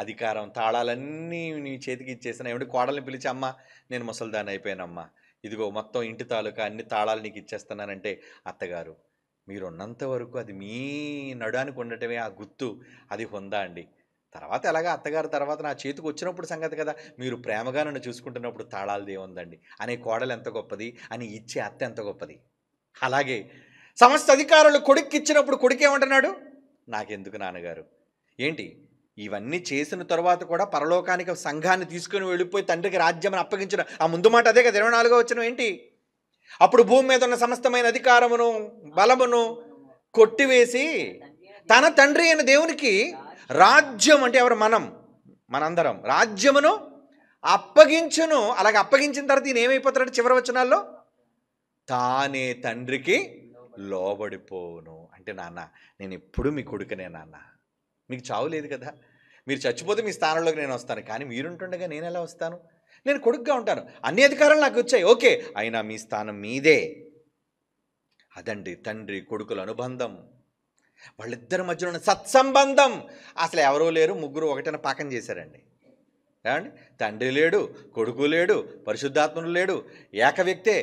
అధికారం, తాళాలన్నీ నీ చేతికి ఇచ్చేసిన, ఏమిటి కోడల్ని పిలిచి, అమ్మ నేను ముసలిదాన్ని అయిపోయానమ్మా, ఇదిగో మొత్తం ఇంటి తాలూకా అన్ని తాళాలు నీకు ఇచ్చేస్తున్నానంటే, అత్తగారు మీరున్నంత వరకు అది మీ నడానికి ఉండటమే ఆ గుర్తు, అది హుందా అండి. తర్వాత ఎలాగా అత్తగారు తర్వాత నా చేతికి వచ్చినప్పుడు సంగతి కదా, మీరు ప్రేమగా నన్ను చూసుకుంటున్నప్పుడు తాళాలది ఏముందండి అనే కోడలు ఎంత గొప్పది, అని ఇచ్చే అత్త ఎంత గొప్పది. అలాగే సమస్త అధికారులు కొడుక్కి ఇచ్చినప్పుడు కొడుకు ఏమంటున్నాడు, నాకెందుకు నాన్నగారు. ఏంటి ఇవన్నీ చేసిన తర్వాత కూడా పరలోకానికి సంఘాన్ని తీసుకుని వెళ్ళిపోయి తండ్రికి రాజ్యం అప్పగించిన ఆ ముందు మాట అదే కదా 24వ వచనం ఏంటి, అప్పుడు భూమి మీద ఉన్న సమస్తమైన అధికారమును బలమును కొట్టివేసి తన తండ్రి అయిన దేవునికి రాజ్యం, అంటే ఎవరు, మనందరం రాజ్యమును అప్పగించును. అలాగే అప్పగించిన తర్వాత ఈయన ఏమైపోతాడు చివరి వచనాల్లో, తానే తండ్రికి లోబడిపోను. అంటే నాన్న నేను ఎప్పుడు మీ కొడుకునే నాన్న, మీకు చావు లేదు కదా, మీరు చచ్చిపోతే మీ స్థానంలోకి నేను వస్తాను, కానీ మీరుంటుండగా నేను ఎలా వస్తాను, నేను కొడుకుగా ఉంటాను, అన్ని అధికారాలు నాకు వచ్చాయి ఓకే, అయినా మీ స్థానం మీదే. అదండి తండ్రి కొడుకుల అనుబంధం, వాళ్ళిద్దరి మధ్యలో ఉన్న సత్సంబంధం. అసలు ఎవరూ లేరు, ముగ్గురు ఒకటైనా పాకం చేశారండి. ఏమండి, తండ్రి లేడు, కొడుకు లేడు, పరిశుద్ధాత్ముడు లేడు, ఏక వ్యక్తే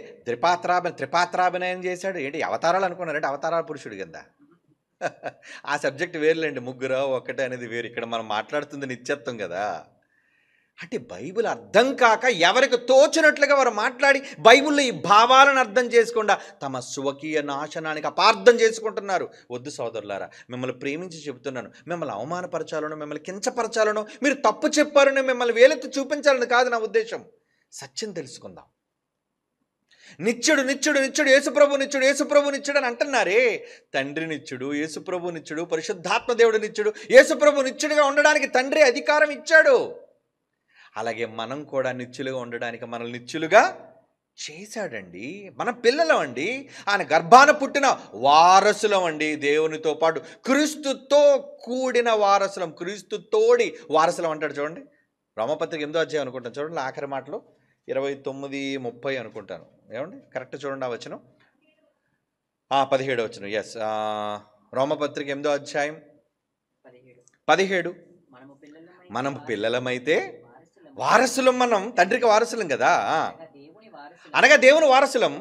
త్రిపాత్రాభినయం చేశాడు. ఏంటి అవతారాలు అనుకున్నారంటే అవతారాల పురుషుడు కింద. ఆ సబ్జెక్ట్ వేరులేండి, ముగ్గురు ఒక్కటే అనేది వేరు. ఇక్కడ మనం మాట్లాడుతుంది నిత్యత్వం కదా. అంటే బైబిల్ అర్థం కాక ఎవరికి తోచినట్లుగా వారు మాట్లాడి బైబిల్లో ఈ భావాలను అర్థం చేసుకుండా తమ స్వకీయ నాశనానికి అపార్థం చేసుకుంటున్నారు. వద్దు సోదరులారా, మిమ్మల్ని ప్రేమించి చెబుతున్నాను, మిమ్మల్ని అవమానపరచాలను, మిమ్మల్ని కించపరచాలను, మీరు తప్పు చెప్పారని మిమ్మల్ని వేలెత్తి చూపించాలని కాదు నా ఉద్దేశం. సత్యం తెలుసుకుందాం. నిత్యుడు నిత్యుడు నిత్యుడు యేసుప్రభు నిత్యుడు, యేసుప్రభు నిత్యుడు అని అంటున్నారే, తండ్రి నిత్యుడు, యేసుప్రభు నిత్యుడు, పరిశుద్ధాత్మ దేవుడు నిత్యుడు, యేసుప్రభు నిత్యుడిగా ఉండడానికి తండ్రి అధికారం ఇచ్చాడు. అలాగే మనం కూడా నిత్యులుగా ఉండడానికి మనల్ని నిత్యులుగా చేశాడండి. మన పిల్లలం అండి, ఆయన గర్భాన పుట్టిన వారసులం అండి, దేవునితో పాటు క్రీస్తుతో కూడిన వారసులం, క్రీస్తు తోడి వారసులం అంటాడు చూడండి. రోమపత్రిక 8వ అధ్యాయం అనుకుంటాను చూడండి, ఆఖరి మాటలు 29-30 అనుకుంటాను. ఏమండి కరెక్ట్ చూడండి, ఆ వచనం 17వ వచనం. ఎస్, రోమపత్రిక 8వ అధ్యాయం 17. మనం పిల్లలమైతే వారసులం, మనం తండ్రికి వారసులం కదా, అనగా దేవుని వారసులం,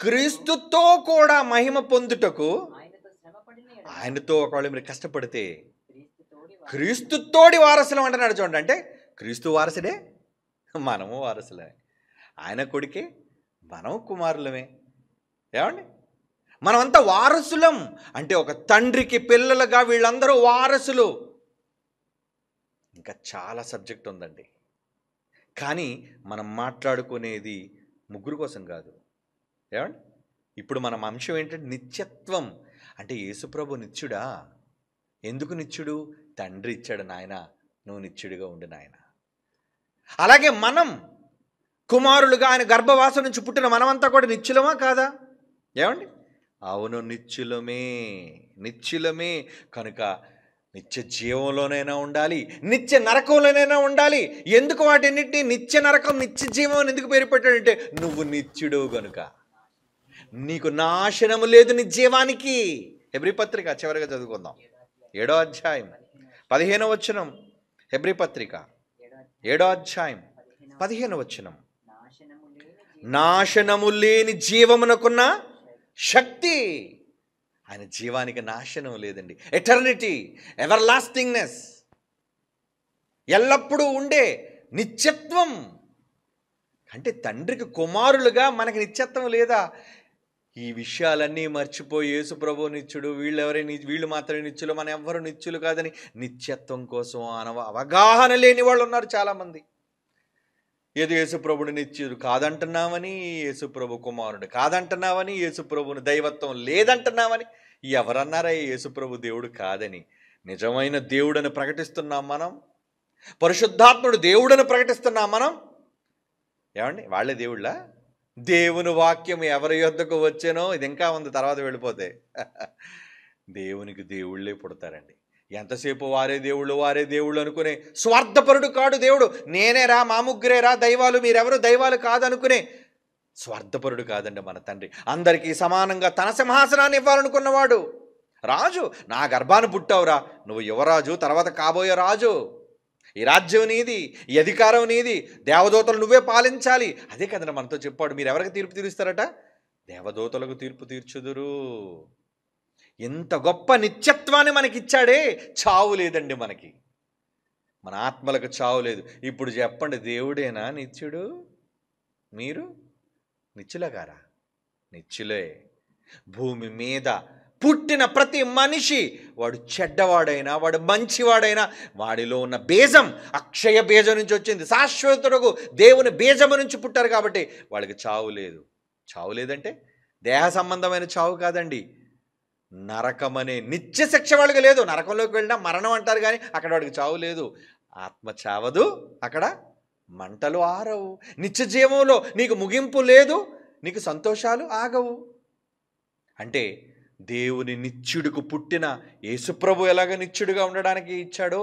క్రీస్తుతో కూడా మహిమ పొందుటకు ఆయనతో ఒకవేళ మీరు కష్టపడితే క్రీస్తుతోడి వారసులం అంటున్నాడు చూడండి. అంటే క్రీస్తు వారసుడే, మనము వారసులమే, ఆయన కొడుకే, మనం కుమారులమే. ఏమండి, మనమంతా వారసులం. అంటే ఒక తండ్రికి పిల్లలుగా వీళ్ళందరూ వారసులు. ఇంకా చాలా సబ్జెక్ట్ ఉందండి, కానీ మనం మాట్లాడుకునేది ముగ్గురు కోసం కాదు. ఏమండి, ఇప్పుడు మన అంశం ఏంటంటే నిత్యత్వం. అంటే యేసుప్రభు నిత్యుడా? ఎందుకు నిత్యుడు? తండ్రి ఇచ్చాడు, నాయన నువ్వు నిత్యుడిగా ఉండు నాయన. అలాగే మనం కుమారులుగా ఆయన గర్భవాసం నుంచి పుట్టిన మనమంతా కూడా నిత్యులమా కాదా? ఏమండి, అవును నిత్యులమే, నిత్యులమే. కనుక నిత్య జీవంలోనైనా ఉండాలి, నిత్య నరకంలోనైనా ఉండాలి. ఎందుకు వాటిన్నిటిని నిత్య నరకం నిత్య జీవం ఎందుకు పేరు పెట్టాడంటే నువ్వు నిత్యుడు గనుక, నీకు నాశనము లేదు నీ జీవానికి. హెబ్రీ పత్రిక చివరిగా చదువుకుందాం, 7వ అధ్యాయం 15వ వచనం. హెబ్రీ పత్రిక 7వ అధ్యాయం 15వ వచనం. నాశనము లేని జీవమునకున్న శక్తి. ఆయన జీవానికి నాశనం లేదండి, ఎటర్నిటీ, ఎవర్ లాస్టింగ్నెస్, ఎల్లప్పుడూ ఉండే నిత్యత్వం. అంటే తండ్రికి కుమారులుగా మనకి నిత్యత్వం లేదా? ఈ విషయాలన్నీ మర్చిపోయి యేసుప్రభు నిత్యుడు, వీళ్ళు మాత్రమే నిత్యులు, మన ఎవ్వరు నిత్యులు కాదని నిత్యత్వం కోసం అవగాహన లేని వాళ్ళు ఉన్నారు చాలామంది. ఏదో యేసుప్రభుని నిత్యుడు కాదంటున్నామని, యేసుప్రభు కుమారుడు కాదంటున్నామని, యేసుప్రభుని దైవత్వం లేదంటున్నామని. ఎవరన్నారా యేసుప్రభు దేవుడు కాదని? నిజమైన దేవుడని ప్రకటిస్తున్నాం మనం, పరిశుద్ధాత్ముడు దేవుడని ప్రకటిస్తున్నాం మనం. ఏమండి, వాళ్ళే దేవుళ్ళ? దేవుని వాక్యం ఎవరి యొద్దకు వచ్చానో ఇది ఇంకా ఉంది, తర్వాత వెళ్ళిపోతే దేవునికి దేవుళ్ళే పుడతారండి. ఎంతసేపు వారే దేవుళ్ళు అనుకునే స్వార్థపరుడు కాడు దేవుడు. నేనేరా, మా ముగ్గురేరా దైవాలు, మీరెవరు దైవాలు కాదనుకునే స్వార్థపరుడు కాదండి మన తండ్రి. అందరికీ సమానంగా తన సింహాసనాన్ని ఇవ్వాలనుకున్నవాడు. రాజు, నా గర్భాన్ని పుట్టావురా, నువ్వు యువరాజు, తర్వాత కాబోయే రాజు, ఈ రాజ్యం నీది, ఈ అధికారం నీది, దేవదూతలు నువ్వే పాలించాలి. అదే కదండి మనతో చెప్పాడు, మీరు ఎవరికి తీర్పు తీరుస్తారట? దేవదూతలకు తీర్పు తీర్చుదురు. ఎంత గొప్ప నిత్యత్వాన్ని మనకిచ్చాడే, చావు లేదండి మనకి. మన ఆత్మలకు చావు లేదు. ఇప్పుడు చెప్పండి, దేవుడేనా నిత్యుడు? మీరు నిత్యుల గారా? నిత్యులే. భూమి మీద పుట్టిన ప్రతి మనిషి, వాడు చెడ్డవాడైనా వాడు మంచివాడైనా, వాడిలో ఉన్న బీజం అక్షయ బీజం నుంచి వచ్చింది. శాశ్వతుడుగు దేవుని బీజము నుంచి పుట్టారు కాబట్టి వాళ్ళకి చావు లేదు. చావు లేదంటే దేహ సంబంధమైన చావు కాదండి, నరకం అనే నిత్య శిక్ష వాళ్ళకి లేదు. నరకంలోకి వెళ్ళినా మరణం అంటారు కానీ అక్కడ వాడికి చావు లేదు. ఆత్మ చావదు, అక్కడ మంటలు ఆరవు. నిత్య జీవంలో నీకు ముగింపు లేదు, నీకు సంతోషాలు ఆగవు. అంటే దేవుని నిత్యుడికి పుట్టిన యేసుప్రభు ఎలాగ నిత్యుడిగా ఉండడానికి ఇచ్చాడో,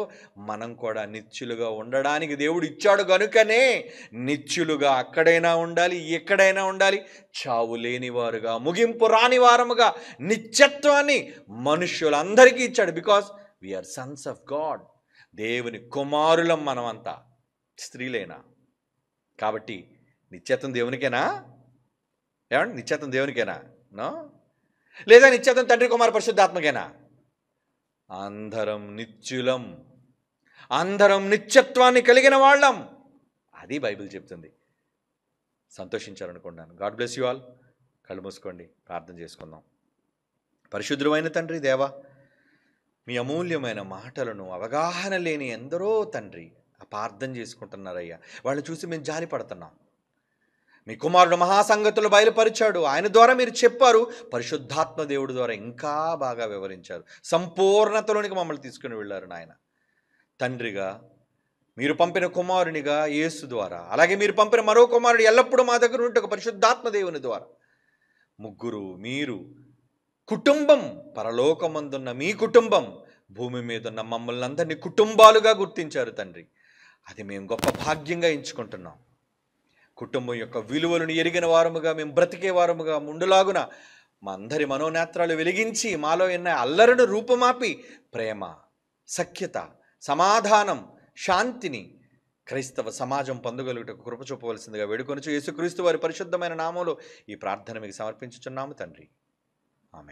మనం కూడా నిత్యులుగా ఉండడానికి దేవుడు ఇచ్చాడు. కనుకనే నిత్యులుగా అక్కడైనా ఉండాలి, ఎక్కడైనా ఉండాలి. చావు లేనివారుగా, ముగింపు రాని వారముగా నిత్యత్వాన్ని మనుష్యులందరికీ ఇచ్చాడు. Because we are sons of God. దేవుని కుమారులం మనమంతా, స్త్రీలేనా. కాబట్టి నిత్యత్వం దేవునికేనా? ఏమండి, నిత్యత్వం దేవునికేనా? నో. లేదా నిత్యత్వం తండ్రి కుమార పరిశుద్ధాత్మకేనా? అందరం నిత్యులం, అందరం నిత్యత్వాన్ని కలిగిన వాళ్ళం. అది బైబిల్ చెప్తుంది. సంతోషించాలనుకున్నాను. God bless you all. కళ్ళు మూసుకోండి, ప్రార్థన చేసుకుందాం. పరిశుద్ధుడైన తండ్రి దేవా, మీ అమూల్యమైన మాటలను అవగాహన లేని ఎందరో తండ్రి అపార్థం చేసుకుంటున్నారయ్యా. వాళ్ళు చూసి మేము జాలి పడుతున్నాం. మీ కుమారుడు మహాసంగతులు బయలుపరిచాడు, ఆయన ద్వారా మీరు చెప్పారు, పరిశుద్ధాత్మ దేవుడి ద్వారా ఇంకా బాగా వివరించారు. సంపూర్ణతలోనికి మమ్మల్ని తీసుకుని వెళ్ళారు నాయన. తండ్రిగా మీరు పంపిన కుమారునిగా యేసు ద్వారా, అలాగే మీరు పంపిన మరో కుమారుడు ఎల్లప్పుడూ మా దగ్గర ఉంటే పరిశుద్ధాత్మ దేవుని ద్వారా, ముగ్గురు మీరు కుటుంబం, పరలోకమందున్న మీ కుటుంబం, భూమి మీద ఉన్న మమ్మల్ని అందరినీ కుటుంబాలుగా గుర్తించారు తండ్రి. అది మేము గొప్ప భాగ్యంగా ఎంచుకుంటున్నాం. కుటుంబం యొక్క విలువలను ఎరిగిన వారముగా మేము బ్రతికే వారముగా ముందులాగున మా అందరి మనోనేత్రాలు వెలిగించి మాలో ఉన్న అల్లరిని రూపుమాపి ప్రేమ, సఖ్యత, సమాధానం, శాంతిని క్రైస్తవ సమాజం పొందగలుగుటకు కృప చూపవలసిందిగా వేడుకొనుచు యేసుక్రీస్తు వారి పరిశుద్ధమైన నామములో ఈ ప్రార్థన మీకు సమర్పించుచున్నాము తండ్రి.